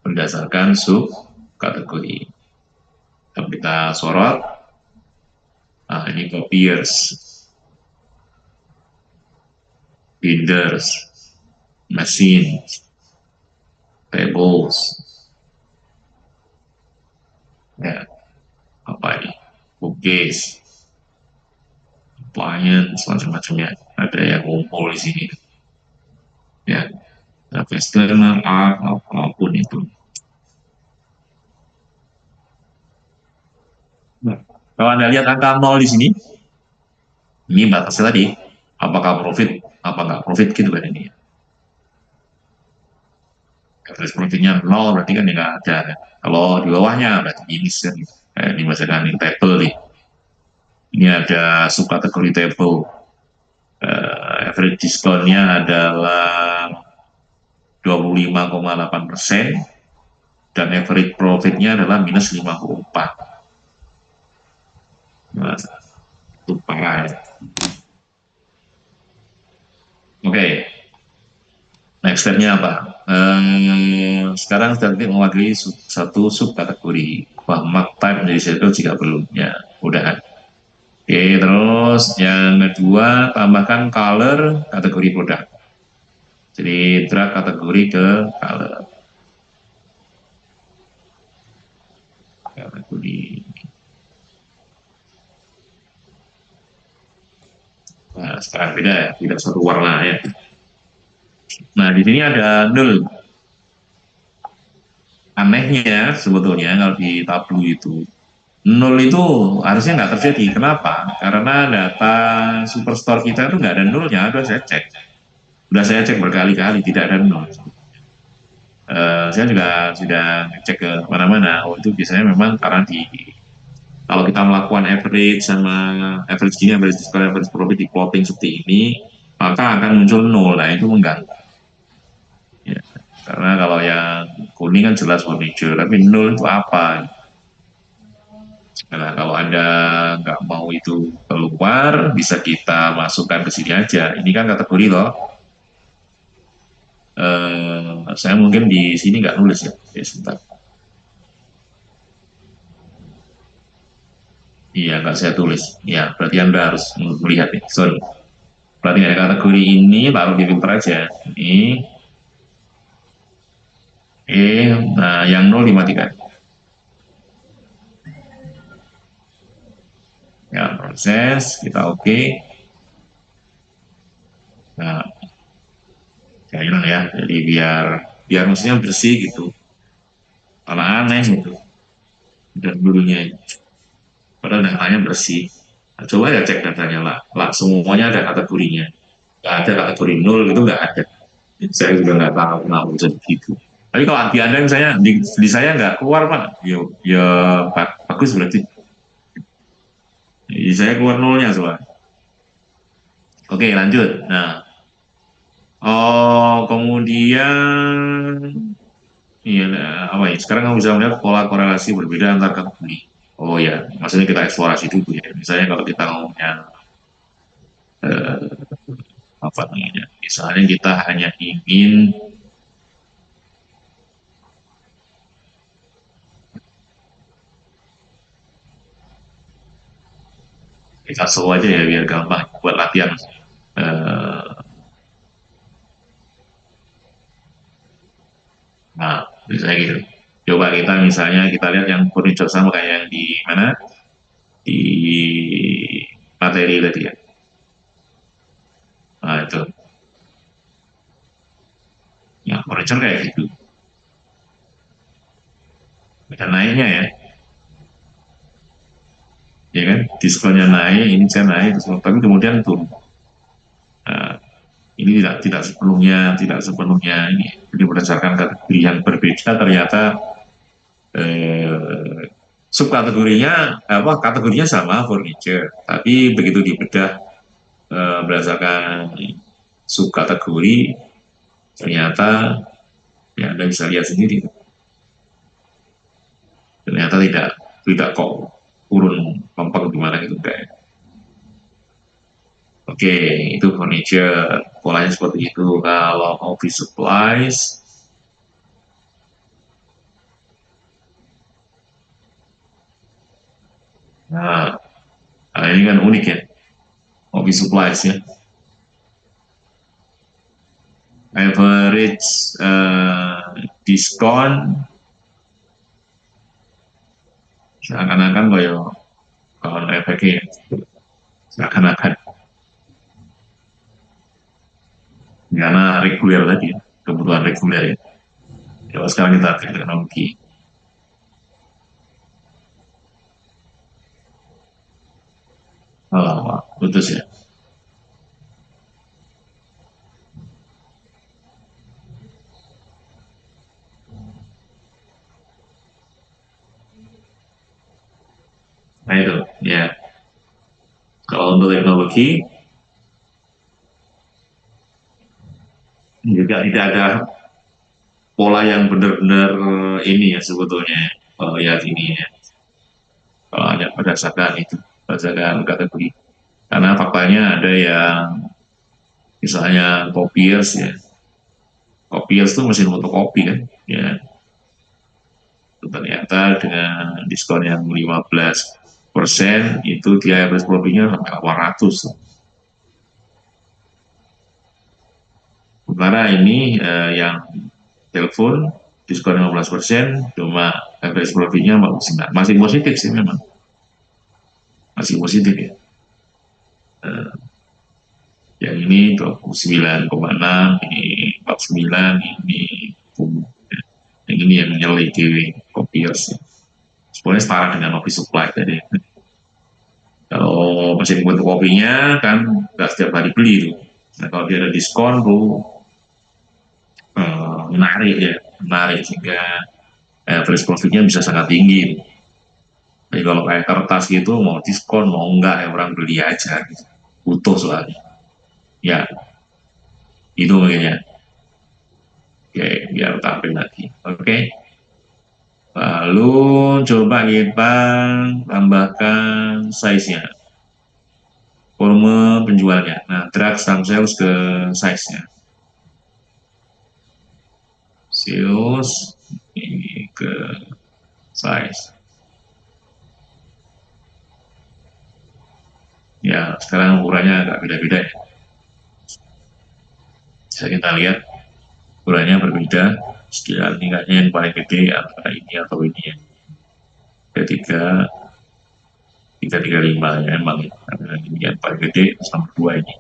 berdasarkan subkategori. Kalau kita sorot, nah ini copiers, binders, machines, tables, ya apa ini, bookcase, appliance, macam-macamnya. Ada yang ngumpul di sini, ya, external art apapun itu. Nah, kalau Anda lihat angka 0 di sini, ini batasnya tadi, apakah profit, apa nggak profit gitu kan ini. Average profitnya 0 berarti kan nggak ada. Kalau di bawahnya berarti minus kan. Dibacakan di table nih. Ini ada subkategori table. Average diskonnya adalah 25,8% dan average profitnya adalah minus 54. Nah, itu parah ya. Oke, next step-nya apa? Sekarang kita mewakili satu subkategori. Mark type menjadi circle jika belum. Ya, udah. Oke, terus yang kedua tambahkan color kategori produk. Jadi drag kategori ke color. Kategori. Nah, sekarang beda ya, tidak satu warna ya. Nah, di sini ada nul. Anehnya sebetulnya kalau di tablu itu nol itu harusnya nggak terjadi. Kenapa? Karena data Superstore kita itu nggak ada nolnya. Udah saya cek berkali-kali tidak ada nol. Saya juga sudah cek ke mana-mana. Oh itu biasanya memang karena kalau kita melakukan average sama average gini, average profit di plotting seperti ini, maka akan muncul nol. Nah itu mengganggu. Ya. Karena kalau yang kuning kan jelas furniture, tapi nol itu apa? Nah, kalau Anda nggak mau itu keluar, bisa kita masukkan ke sini aja. Ini kan kategori loh. Saya mungkin di sini nggak nulis ya. Oke, sebentar. Iya, nggak saya tulis. Ya, berarti Anda harus melihat nih. Sorry. Berarti ada kategori ini, lalu di filter aja. Ini. Nah yang nol dimatikan. Ya, proses, kita oke. Nah, saya hilang ya. Jadi biar maksudnya bersih gitu. Karena aneh gitu. Dan dulunya. Padahal datanya bersih. Nah, coba ya cek datanya lah. Semuanya ada kategorinya. Nggak ada kategori nol itu nggak ada. Saya juga nggak tahu kenapa bisa begitu. Tapi kalau di Anda misalnya di saya nggak keluar Pak, ya bagus berarti. Di saya keluar nolnya soalnya. Oke lanjut. Nah, kemudian iya, apa ya? Sekarang kamu bisa melihat pola korelasi berbeda antar kategori. Oh ya, maksudnya kita eksplorasi dulu ya. Misalnya kalau kita ngomongnya eh, apa namanya? Misalnya kita hanya ingin kita slow aja ya biar gampang buat latihan. Eh, nah, misalnya gitu. Coba kita misalnya kita lihat yang furniture sama kayak yang di mana, di materi tadi ya. Nah itu, ya furniture kayak gitu. Dan naiknya ya kan, diskonnya naik, ini saya naik, tapi kemudian turun. Nah, ini tidak sepenuhnya ini. Jadi berdasarkan kategori yang berbeda ternyata eh, subkategorinya apa kategorinya sama furniture, tapi begitu dibedah berdasarkan subkategori ternyata ya Anda bisa lihat sendiri ternyata tidak kok turun lompat gimana gitu enggak. Oke, itu furniture polanya seperti itu. Kalau office supplies, nah, ini kan unik ya, office supplies ya. Average diskon seakan-akan kayak kalau efeknya seakan-akan karena reguler tadi ya, kebutuhan reguler ya. Coba sekarang kita ke teknologi. Oh, putus ya. Nah itu ya. Kalau untuk teknologi juga tidak ada pola yang benar-benar ini ya sebetulnya ya ini ya. Kalau hanya berdasarkan itu, berdasarkan kategori. Karena faktanya ada yang misalnya copiers ya. Copiers itu mesin fotokopi kan, ya. Ternyata dengan diskon yang 15% itu dia average profitnya sampai 800. Sementara ini yang telepon diskon 15% cuma average profitnya masih positif sih memang, masih positif ya. Yang ini 29,6, ini 49, ini yang ini yang menyalai di copiers. Sebenarnya setara dengan office supply tadi. Kalau mesin fotokopinya kan nggak setiap hari beli tuh. Nah, kalau dia ada diskon tuh menarik ya, menarik sehingga average profitnya bisa sangat tinggi. Jadi kalau kayak kertas gitu mau diskon mau enggak ya orang beli aja gitu. Butuh soalnya. Ya, itu mungkin ya. Oke, biar tampil lagi. Oke. Lalu coba kita tambahkan size-nya, volume penjualnya. Nah, drag sum sales ke size-nya. Sales ini ke size. Ya, sekarang ukurannya agak beda-beda ya. Bisa kita lihat ukurannya berbeda. Sekian tingkatnya yang paling gede antara ini atau ini ya. Ketiga, 335 ya emang ya. Ini yang paling gede nomor 2 ini.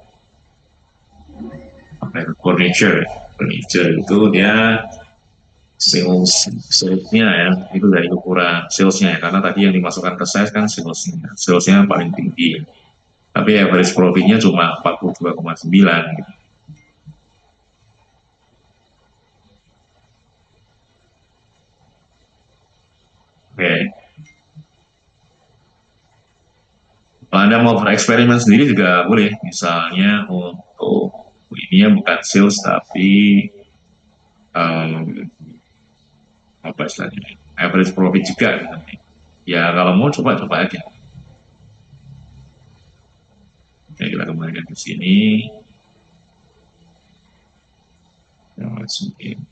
Furniture itu dia salesnya ya itu dari ukuran salesnya ya, karena tadi yang dimasukkan ke size kan salesnya paling tinggi, tapi average profitnya cuma 42,9 gitu. Oke, kalau Anda mau bereksperimen sendiri juga boleh, misalnya untuk ini bukan sales tapi apa istilahnya average profit juga gitu. Ya kalau mau coba-coba aja. Oke, kita kembalikan ke sini. Masukin.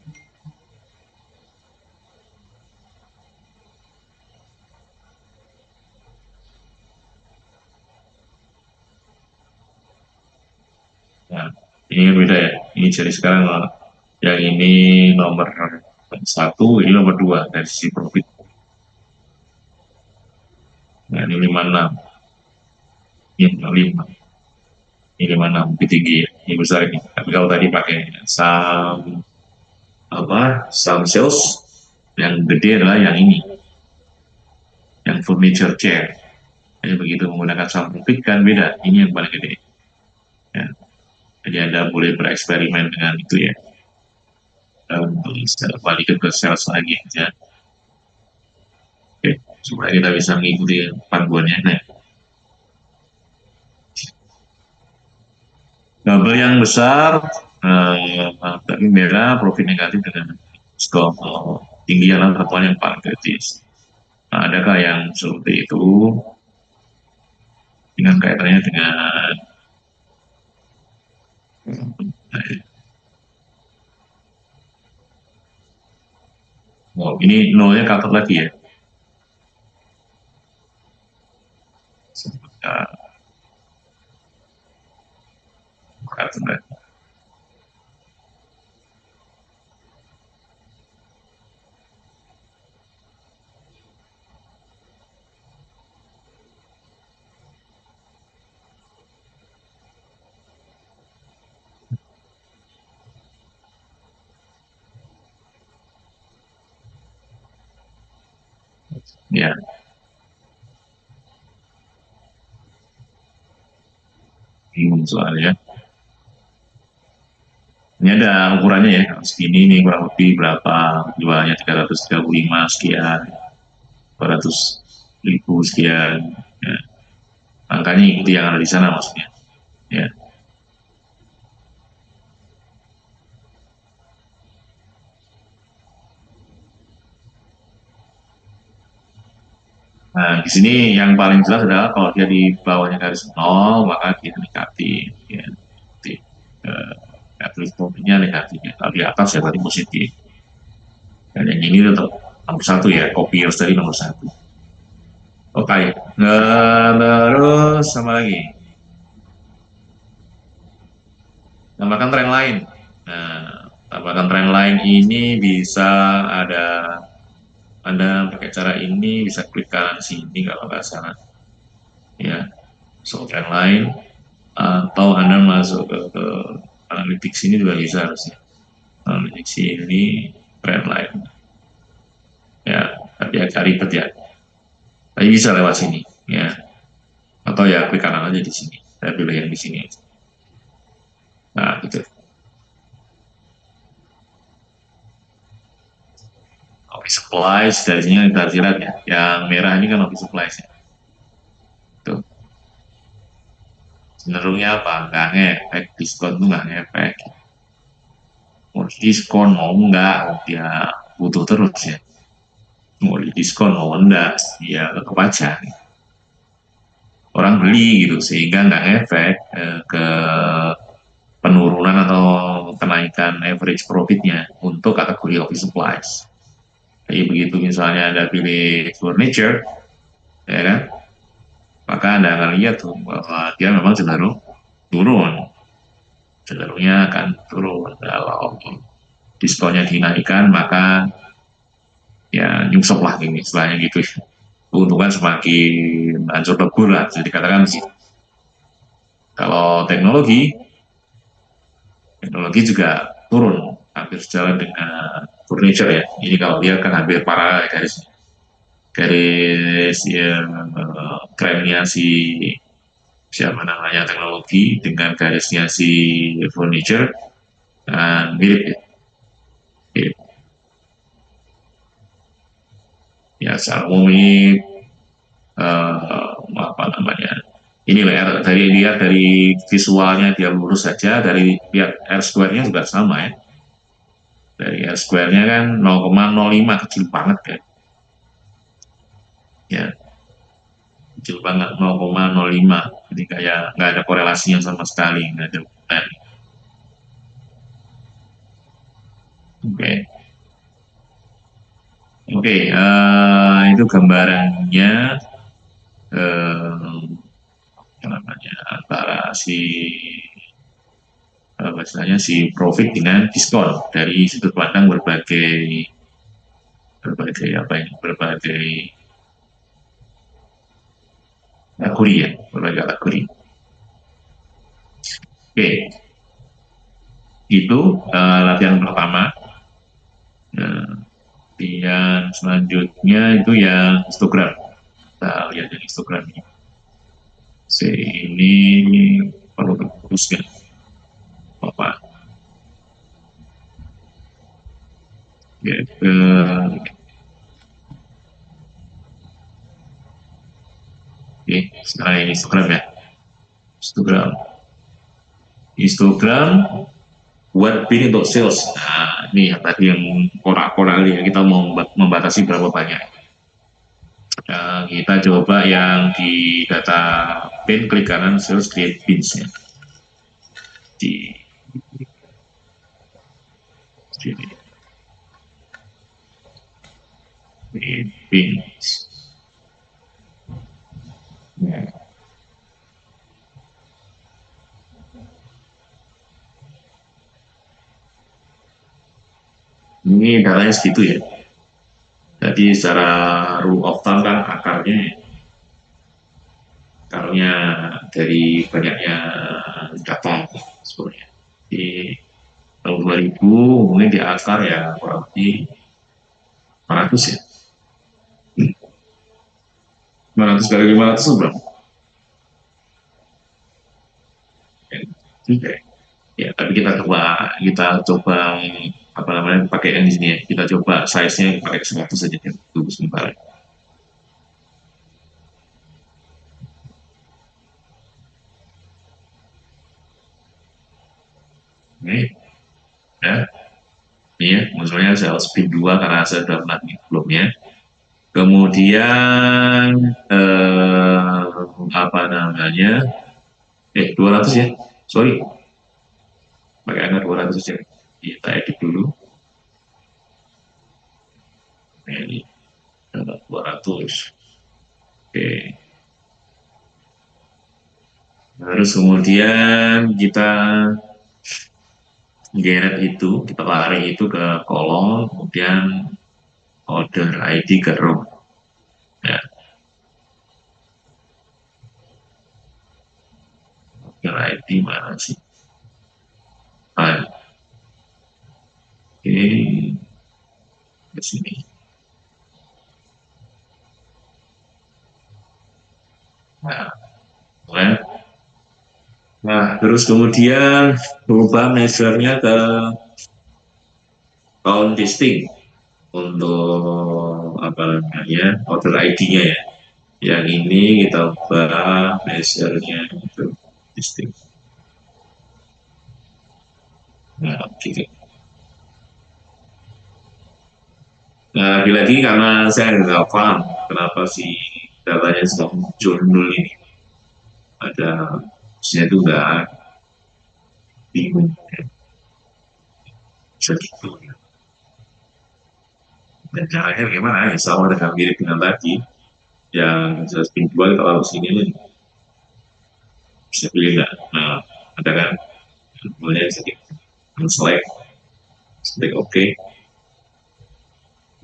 Nah, ini kan beda ya. Ini jadi sekarang yang ini nomor 1, ini nomor 2 dari sisi profit. Nah, ini 56. Ini 5. Ini 56 lebih tinggi ya. Ini besar ini. Tapi kalau tadi pakai saham saham sales, yang gede adalah yang ini, yang furniture chair. Jadi begitu menggunakan saham profit kan beda. Ini yang paling gede. Ya. Jadi Anda boleh bereksperimen dengan itu ya. Untuk balikin ke sales lagi ya. Oke, supaya kita bisa mengikuti panduannya. Nah, double yang besar, tapi merah profit negatif dengan skor tinggi adalah temuan yang paling kritis. Nah, adakah yang seperti itu dengan kaitannya dengan ini nolnya cover lagi ya. Cover lagi. Ya. Bingung soalnya. Ini ada ukurannya ya, segini ini kurang lebih berapa jualnya 335 sekian, 400.000 sekian. Ya. Angkanya ikuti yang ada di sana maksudnya. Ya. Nah, di sini yang paling jelas adalah kalau dia di bawahnya garis 0, maka dia negatif. Ya. Negatif profitnya negatif. Kalau di atas ya tadi positif. Dan yang ini tetap nomor 1 ya, kopi harus dari nomor 1. Oke, terus sama lagi. Tambahkan tren lain. Nah, tambahkan tren lain ini bisa ada, Anda pakai cara ini bisa klik kanan sini kalau nggak salah. Ya, so tren lain. Atau Anda masuk ke analytics ini juga bisa harusnya. Analytics ini tren lain. Ya, tapi agak ribet ya. Tapi bisa lewat sini, ya. Atau ya klik kanan aja di sini. Saya pilih yang di sini. Nah, gitu. Office supplies dari sini kita lihat ya. Yang merah ini kan office supplies ya. Tuh. Cenderungnya apa? Nggak ngefek, diskon tuh nggak ngefek. Mau diskon mau enggak, dia butuh terus ya. Mau diskon mau enggak, ya tetap aja. Orang beli gitu sehingga nggak ngefek ke penurunan atau kenaikan average profitnya untuk kategori office supplies. Jadi begitu misalnya Anda pilih furniture, ya kan, maka Anda akan lihat tuh bahwa dia memang cenderung turun. Cenderungnya akan turun. Kalau diskonnya dinaikkan, maka ya nyungsep lah ini, istilahnya gitu. Keuntungan semakin hancur lebur lah, bisa dikatakan sih. Kalau teknologi juga turun, hampir sejalan dengan furniture ya. Ini kalau lihat kan hampir paralel garis ya, kremnya siapa namanya teknologi dengan garisnya si furniture mirip ya. Mirip. Ya secara umum ini apa namanya, ini lah dari lihat dari visualnya dia lurus saja, dari lihat R square-nya juga sama ya. Dari R square-nya kan 0,05, kecil banget kan. Ya, kecil banget 0,05. Jadi kayak nggak ada korelasinya sama sekali, nggak ada hubungan. Oke. Oke, itu gambarannya namanya antara si profit dengan diskon dari sudut pandang berbagai berbagai apa ya, berbagai kategori ya, berbagai kategori. Oke, itu latihan pertama. Yang selanjutnya itu yang histogram. Kita lihat yang histogram ini. Ini perlu terputuskan apa? Ya, oke, sekarang ini histogram ya. Histogram buat pin untuk sales. Nah, ini yang tadi yang korak-korak ya, kita mau membatasi berapa banyak. Kita coba yang di data pin, klik kanan sales create pins ya. Di sini. Create pins. Ya. Ini datanya segitu ya. Jadi secara rule of thumb kan akarnya dari banyaknya data sebenarnya. Di tahun 2000 mungkin di akar ya kurang lebih 500 ya. 500 kali 500 itu berapa? Ya, ya, tapi kita coba apa namanya pakai yang di sini ya. Kita coba size-nya pakai 100 saja ya. Tunggu sebentar. Ini ya, ini ya, maksudnya saya spin 2 karena saya sudah pernah sebelumnya. Kemudian apa namanya? 200 ya. Sorry. Pakai angka 200 saja. Kita edit dulu. Nah, ini 200. Oke. Terus kemudian kita geret itu, kita tarik itu ke kolom, kemudian order ID ke row. Ya. Order ID mana sih? Oke, ke sini. Nah, nah, terus kemudian berubah measure-nya ke count distinct untuk apa namanya order ID-nya ya. Yang ini kita ubah measure-nya untuk distinct. Nah, gitu. Nah, lagi-lagi karena saya nggak paham kenapa si datanya sudah muncul nol ini. Ada, maksudnya itu nggak bingung. Ya. Bisa gitu. Ya. Dan caranya bagaimana? Ya, sama dengan mirip dengan tadi. Yang saya spin 2 kalau sini bisa pilih nggak? Nah, ada kan? Kemudian bisa select OK.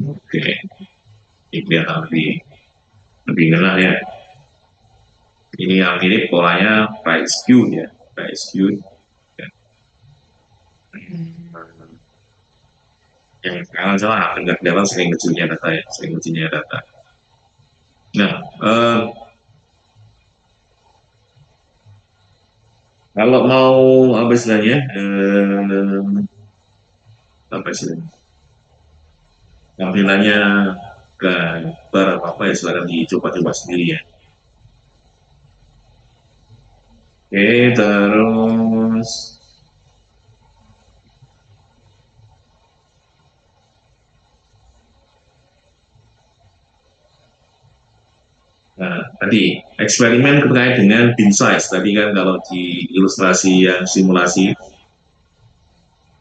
Oke, ini kelihatan lebih enak ya. Ini yang mirip polanya price queue ya, price queue. Ya. Yang sekarang salah nggak kelihatan sering kecilnya data ya, sering kecilnya data. Nah, kalau mau apa istilahnya, apa istilahnya, tampilannya gambar apa ya, silakan dicoba-coba sendiri ya. Oke, terus nah, tadi eksperimen terkait dengan bin size. Tadi kan kalau di ilustrasi yang simulasi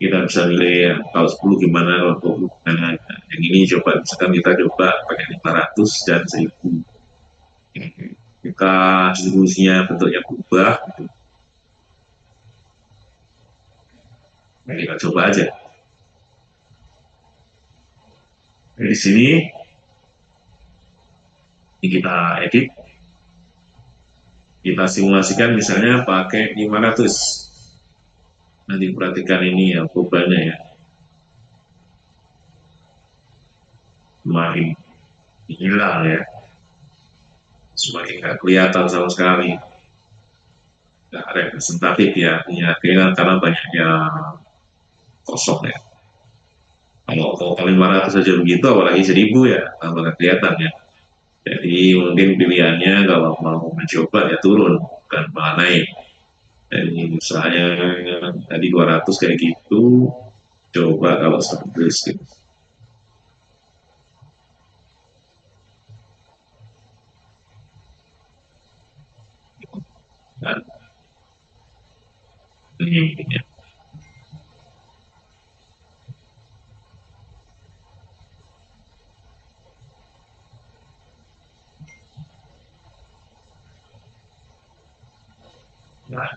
kita bisa pilih ya, kalau 10 gimana, kalau 20 gimana. Yang ini coba misalkan kita coba pakai 500 dan 1000. Kita distribusinya bentuknya berubah. Gitu. Nah, kita coba aja. Di sini ini kita edit, kita simulasikan misalnya pakai 500. Nanti perhatikan ini ya perubahannya ya, semakin hilang ya, semakin nggak kelihatan sama sekali, nggak representatif ya, karena banyaknya kosong ya. Kalau total 500 saja begitu, apalagi 1000 ya, tambah nggak kelihatan ya. Jadi mungkin pilihannya kalau mau mencoba ya turun, bukan malah naik. Jadi misalnya tadi 200 kayak gitu, coba kalau 100 gitu. Nah, ini ya. Nah,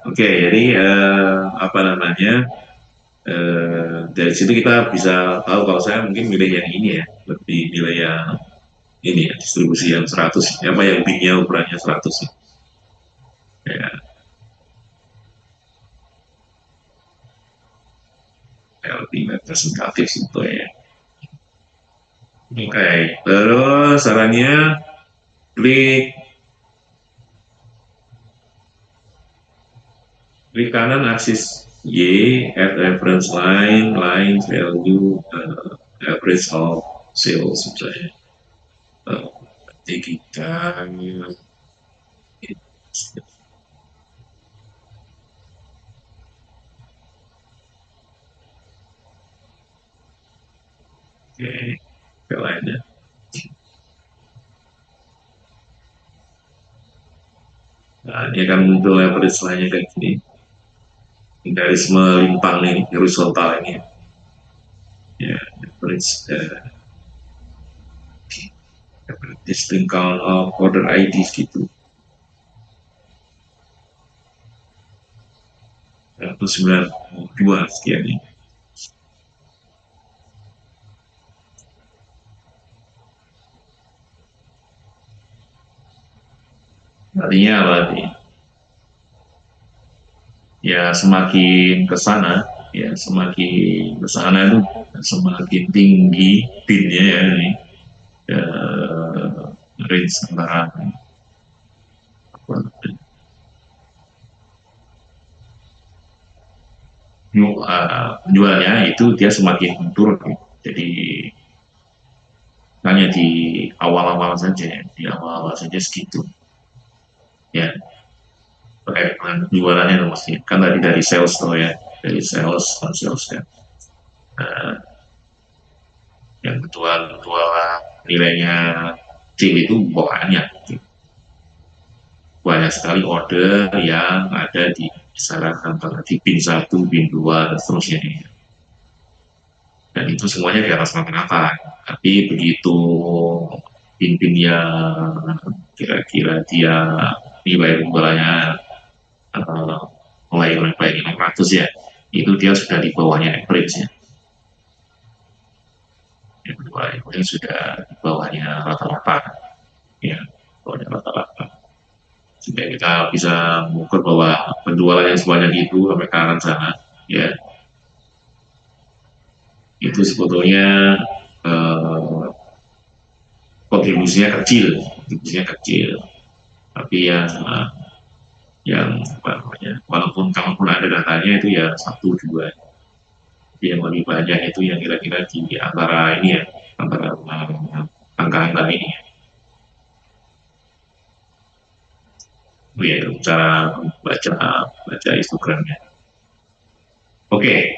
oke, jadi apa namanya? Dari situ kita bisa tahu kalau saya mungkin milih yang ini ya, lebih milih yang ini ya, distribusi yang 100, apa yang bin-nya ukurannya 100 ya. Ya, lebih representatif gitu ya. Oke, terus sarannya klik kanan aksis Y, add reference line, line value, average of sales misalnya. Nanti kita oke, ke lainnya. Nah, ini akan muncul average line-nya kayak gini. Garis melimpang ini, horizontal ini. Ya, average distinct count of order ID gitu. 192 sekian ini. Artinya apa nih? Ya semakin ke sana, ya semakin ke sana itu semakin tinggi bin-nya ya ini. Ya, range antara penjualnya itu dia semakin turun. Jadi hanya di awal-awal saja, di awal-awal saja segitu. Ya, terkait dengan penjualannya mesti kan tadi dari sales tuh ya, dari sales non sales kan. Nah, yang kedua nilainya kecil itu banyak sekali order yang ada di kisaran antara di bin 1, bin 2, dan seterusnya. Dan itu semuanya di atas rata-rata. Tapi begitu bin-bin yang kira-kira dia nilai penjualannya uh, mulai baik 600 ya, itu dia sudah di bawahnya average ya. Yang kedua itu sudah di bawahnya rata-rata ya, bawahnya rata-rata. Sehingga kita bisa mengukur bahwa penjualan yang sebanyak itu sampai ke arah sana ya, itu sebetulnya eh, kontribusinya kecil, tapi yang apa namanya, walaupun kalaupun ada datanya itu ya satu dua, yang lebih banyak itu yang kira-kira di antara ini ya, antara angka-angka ini. Ya, cara baca histogramnya. Oke,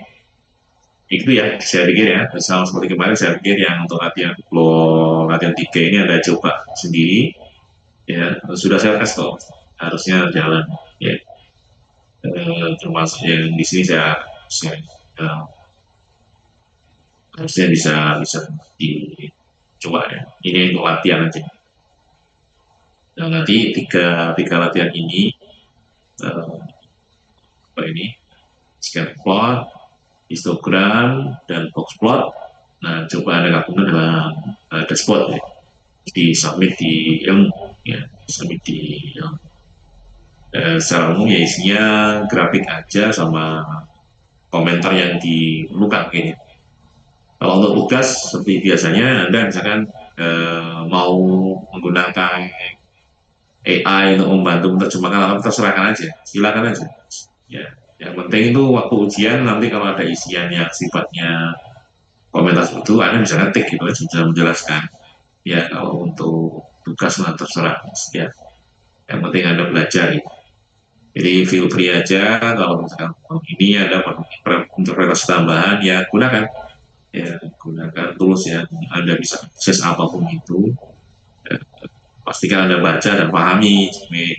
itu ya saya pikir ya, sama seperti kemarin saya pikir yang untuk latihan 3 ini Anda coba sendiri ya, sudah saya tes kok, harusnya jalan ya. Termasuk yang di sini saya harusnya bisa dicoba ya. Ini untuk latihan aja. Nah, nanti tiga latihan ini eh, apa ini, scatter plot, histogram, dan box plot. Nah, coba Anda gabungkan dalam dashboard ya. Di submit di ilmu, ya, submit di ilmu. Secara umum ya isinya grafik aja sama komentar yang diperlukan gini. Kalau untuk tugas seperti biasanya Anda misalkan mau menggunakan AI untuk membantu menerjemahkan apa terserahkan aja, silakan aja. Ya, yang penting itu waktu ujian nanti kalau ada isian yang sifatnya komentar itu Anda bisa ngetik gitu aja, bisa menjelaskan. Ya kalau untuk tugas mah terserah ya. Yang penting Anda belajar gitu. Jadi feel free aja kalau misalkan ini ada interpretasi tambahan ya gunakan, ya gunakan tools ya. Anda bisa akses apapun itu. Ya, pastikan Anda baca dan pahami,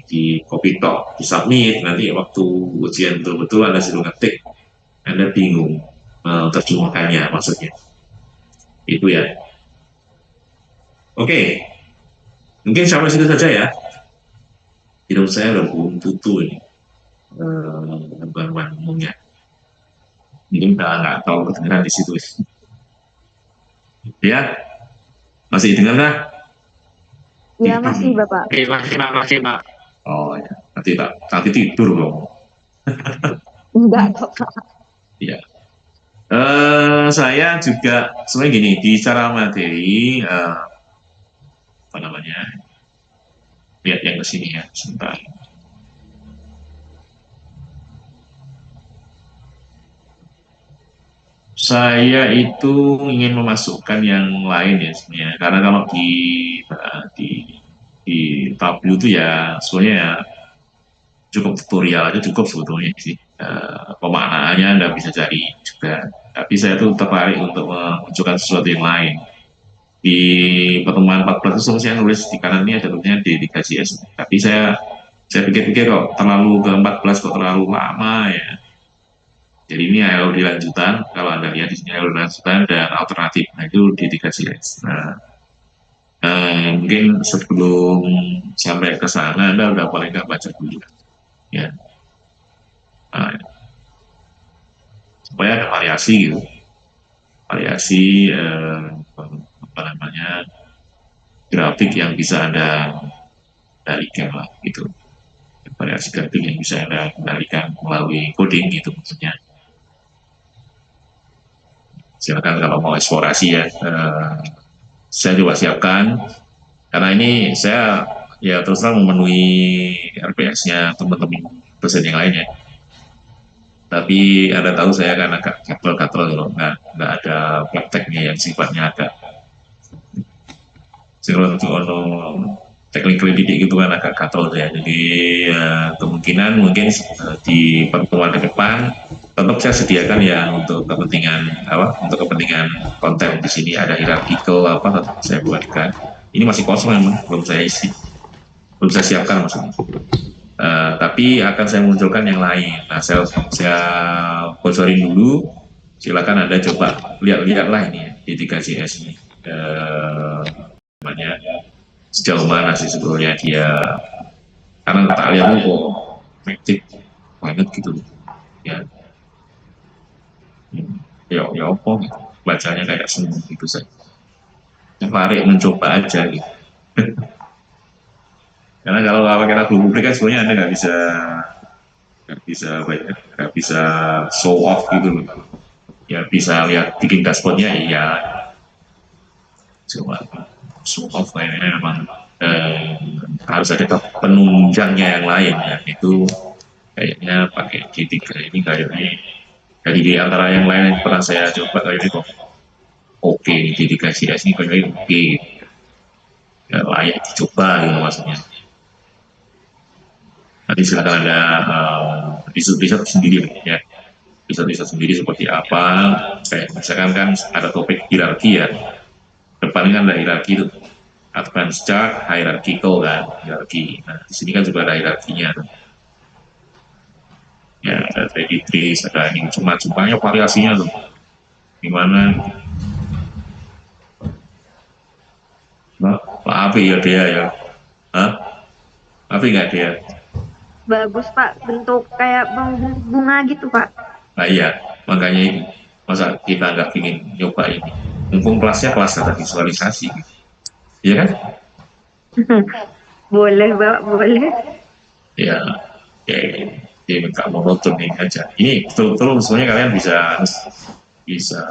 di copy talk, di submit, nanti waktu ujian betul-betul Anda sudah ngetik, Anda bingung terjemahkannya maksudnya. Itu ya. Oke, mungkin sampai situ saja ya. Hidup saya udah buntu ini, bahan umumnya. Mungkin nggak tahu kedengeran di situ. Ya, masih dengar nggak? Ya, masih Bapak. Makasih Pak. Oh ya, nanti tidur dong. Enggak kok, Pak. Ya. Saya juga sebenarnya gini, di cara materi apa namanya, lihat yang ke sini ya, sebentar. Saya itu ingin memasukkan yang lain ya sebenarnya, karena kalau di di Tableau itu ya sebenarnya ya cukup tutorial aja cukup sebetulnya sih. Pemaknaannya Anda bisa cari juga, tapi saya tuh tertarik untuk menunjukkan sesuatu yang lain. Di pertemuan 14 itu saya nulis di kanan ini ada tulisannya dedikasi S, tapi saya pikir-pikir kok terlalu ke 14 kok terlalu lama ya. Jadi ini LD lanjutan, kalau Anda lihat di sini LD lanjutan dan alternatif, nah itu dedikasi S. Nah, mungkin sebelum sampai ke sana Anda udah paling nggak baca dulu ya. Nah, supaya ada variasi gitu, variasi apa namanya, grafik yang bisa Anda kendalikan lah gitu, variasi grafik yang bisa Anda kendalikan melalui coding gitu maksudnya. Silakan kalau mau eksplorasi ya, saya juga siapkan karena ini saya ya terus terang memenuhi RPS-nya teman-teman dosen yang lainnya. Tapi Anda tahu saya kan agak gatel-gatel kalau nggak ada prakteknya yang sifatnya agak teknik didik gitu kan agak gatel ya. Jadi kemungkinan mungkin di pertemuan ke depan tetap saya sediakan ya untuk kepentingan untuk kepentingan konten di sini ada hierarchical apa tetap saya buatkan. Ini masih kosong memang belum saya isi, belum saya siapkan maksudnya. Tapi akan saya munculkan yang lain. Nah, saya bocorin dulu. Silakan Anda coba lihat-lihatlah ini ya, dedikasi S ini. Namanya sejauh mana sih sebetulnya dia, karena tak lihat kok efektif banget gitu ya. Ya apa gitu. Bacanya kayak semua gitu saja. Tertarik mencoba aja gitu. Karena kalau pakai lagu publik kan sebenarnya Anda nggak bisa show off gitu loh. Ya bisa lihat bikin dashboardnya iya, cuma show off kayaknya memang harus ada penunjangnya yang lain ya. Itu kayaknya pakai G3 ini kayaknya dari di antara yang lain yang pernah saya coba kayak ini kok oke, dedikasi S ini kayaknya oke, ya, layak dicoba gitu maksudnya. Nanti silakan Anda riset sendiri ya, riset sendiri seperti apa. Kayak misalkan kan ada topik hierarki ya, depan kan ada hierarki itu, advanced chart, hierarchical kan, hierarki. Nah di sini kan juga ada hierarkinya tuh. Ya ada trade ada ini cuma-cumanya variasinya tuh gimana. Nah, maaf ya dia ya, hah? Maaf nggak dia? bagus Pak, bentuk kayak mau bentuk bunga gitu Pak. Nah iya, makanya itu. Masa kita nggak ingin nyoba ini? Mumpung kelasnya kelas data visualisasi, gitu. Iya kan? Boleh Pak, boleh. Ya, ya, ya nggak monoton nih aja. Ini betul-betul sebenarnya kalian bisa bisa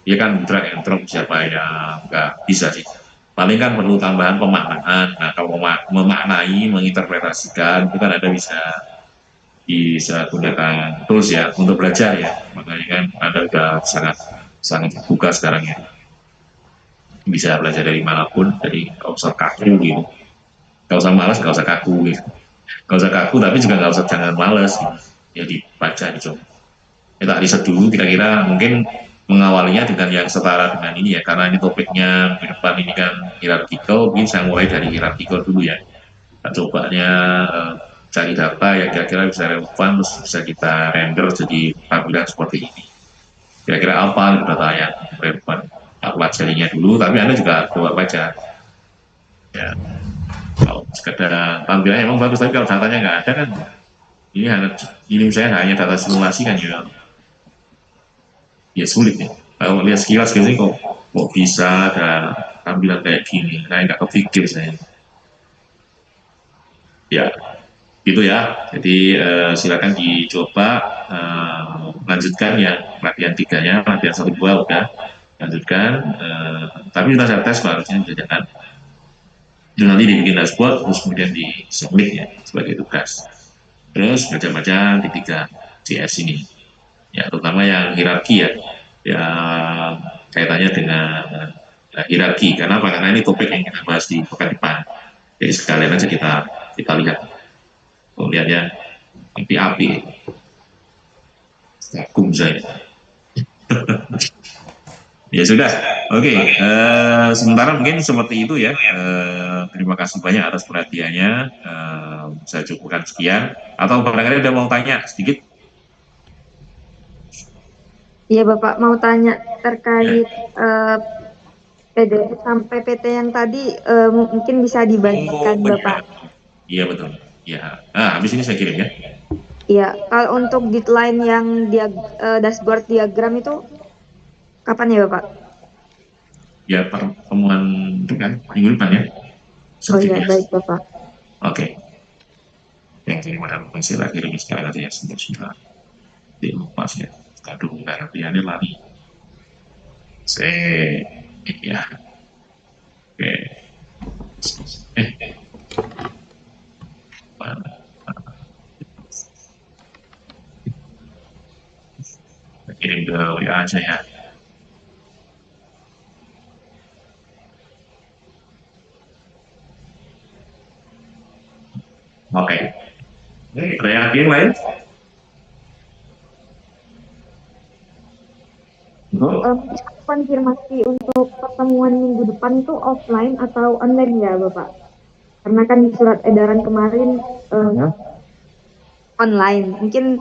ya kan drag and drop siapa yang nggak bisa sih. Paling kan perlu tambahan pemaknaan. Nah kalau memaknai, menginterpretasikan itu kan ada bisa gunakan tools ya untuk belajar ya. Makanya kan Anda sudah sangat sangat terbuka sekarang ya. Bisa belajar dari manapun, dari nggak usah kaku gitu. Nggak usah malas, nggak usah kaku gitu. Nggak usah kaku, tapi juga nggak usah jangan malas gitu. Ya dibaca, dicoba. Kita riset dulu, kira-kira mungkin mengawalinya dengan yang setara dengan ini ya, karena ini topiknya di depan ini kan hierarchical, mungkin saya mulai dari hierarchical dulu ya. Kita cobanya cari data yang kira-kira bisa relevan, terus bisa kita render jadi tampilan seperti ini. Kira-kira apa data yang relevan? Kita pelajarinya dulu, tapi Anda juga coba baca. Ya, kalau sekedar tampilannya emang bagus, tapi kalau datanya nggak ada kan, ini misalnya hanya data simulasi kan ya sulit ya. Kalau lihat sekilas gitu kok bisa ada tampilan kayak gini, nah nggak kepikir saya. Ya, gitu ya. Jadi silakan dicoba lanjutkan yang latihan tiganya, latihan 1 2 udah lanjutkan. Tapi kita saya tes harusnya jangan. Itu nanti dibikin dashboard, terus kemudian di submit ya sebagai tugas. Terus baca-baca di 3 CS ini. Ya, terutama yang hierarki ya, yang kaitannya dengan hierarki. Kenapa? Karena ini topik yang kita bahas di pekan depan. Jadi sekalian aja kita lihat. Oh, lihat ya, api-api. Kagum saya. Ya sudah, oke. Sementara mungkin seperti itu ya. Terima kasih banyak atas perhatiannya. Saya cukupkan sekian. Atau barangkali ada mau tanya sedikit? Iya Bapak, mau tanya terkait PDF sampai PT yang tadi mungkin bisa dibagikan Bapak. Iya betul. Ya, habis ini saya kirim ya. Iya, kalau untuk deadline yang dashboard diagram itu kapan ya Bapak? Ya pertemuan itu kan minggu depan ya. Oh iya, baik Bapak. Oke. Yang kirim ada masih lagi kirim sekarang aja ya sudah. Lupa sih ya. Aduh, nggak ngerti lari. Ya. Oke. Kirim ke WA aja ya. Oke. Ada yang lain? Konfirmasi untuk pertemuan minggu depan itu offline atau online ya Bapak? Karena kan di surat edaran kemarin online. Mungkin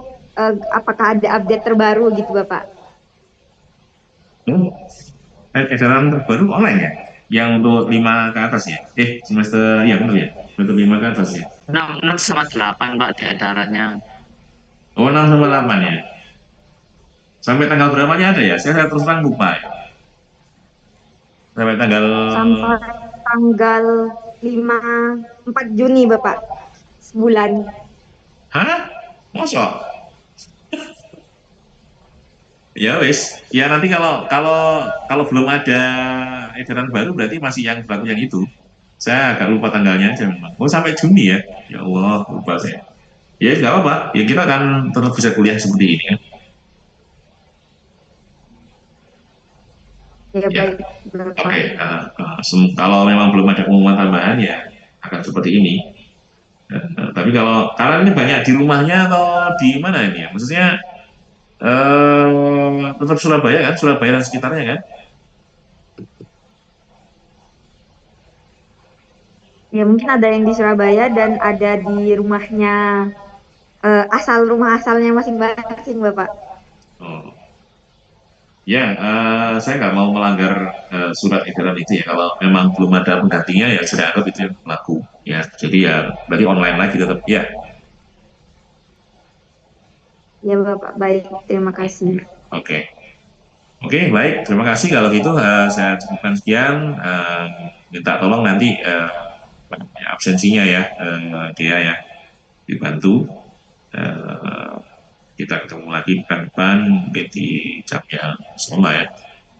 apakah ada update terbaru gitu Bapak? Edaran terbaru online ya? Yang untuk 5 ke atas ya? Semester, iya benar ya? Untuk 5 ke atas ya? 6 sama 8 Pak di edarannya. Oh, 6 sama 8 ya? Sampai tanggal berapanya ada ya? Saya terus terang lupa ya. Sampai tanggal 4 Juni Bapak, sebulan. Hah? Masa? Ya wis, ya nanti kalau belum ada edaran baru berarti masih yang berlaku yang itu. Saya agak lupa tanggalnya aja memang. Oh sampai Juni ya? Ya Allah, lupa saya. Ya nggak apa-apa, ya kita akan tetap bisa kuliah seperti ini ya. Ya, baik. Oke, kalau memang belum ada pengumuman tambahan ya akan seperti ini. Tapi kalau kalian ini banyak di rumahnya atau di mana ini ya? Maksudnya tetap Surabaya kan? Surabaya dan sekitarnya kan? Ya mungkin ada yang di Surabaya dan ada di rumahnya rumah asalnya masing-masing Bapak. Oh. Ya, saya nggak mau melanggar surat edaran itu ya. Kalau memang belum ada penggantinya ya saya anggap itu yang berlaku. Ya, jadi ya berarti online lagi tetap ya. Ya Bapak, baik. Terima kasih. Oke. Oke, baik. Terima kasih kalau gitu saya cukupkan sekian. Minta tolong nanti apa namanya, absensinya ya, dia ya dibantu. Eh, kita ketemu lagi pekan depan mungkin di jam yang sama ya.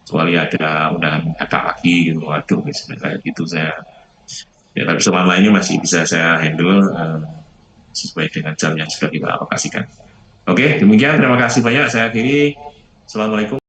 Kecuali ada undangan kakak lagi gitu, waduh, kayak gitu saya. Ya, tapi selama ini masih bisa saya handle sesuai dengan jam yang sudah kita alokasikan. Oke, demikian. Terima kasih banyak. Saya akhiri. Assalamualaikum.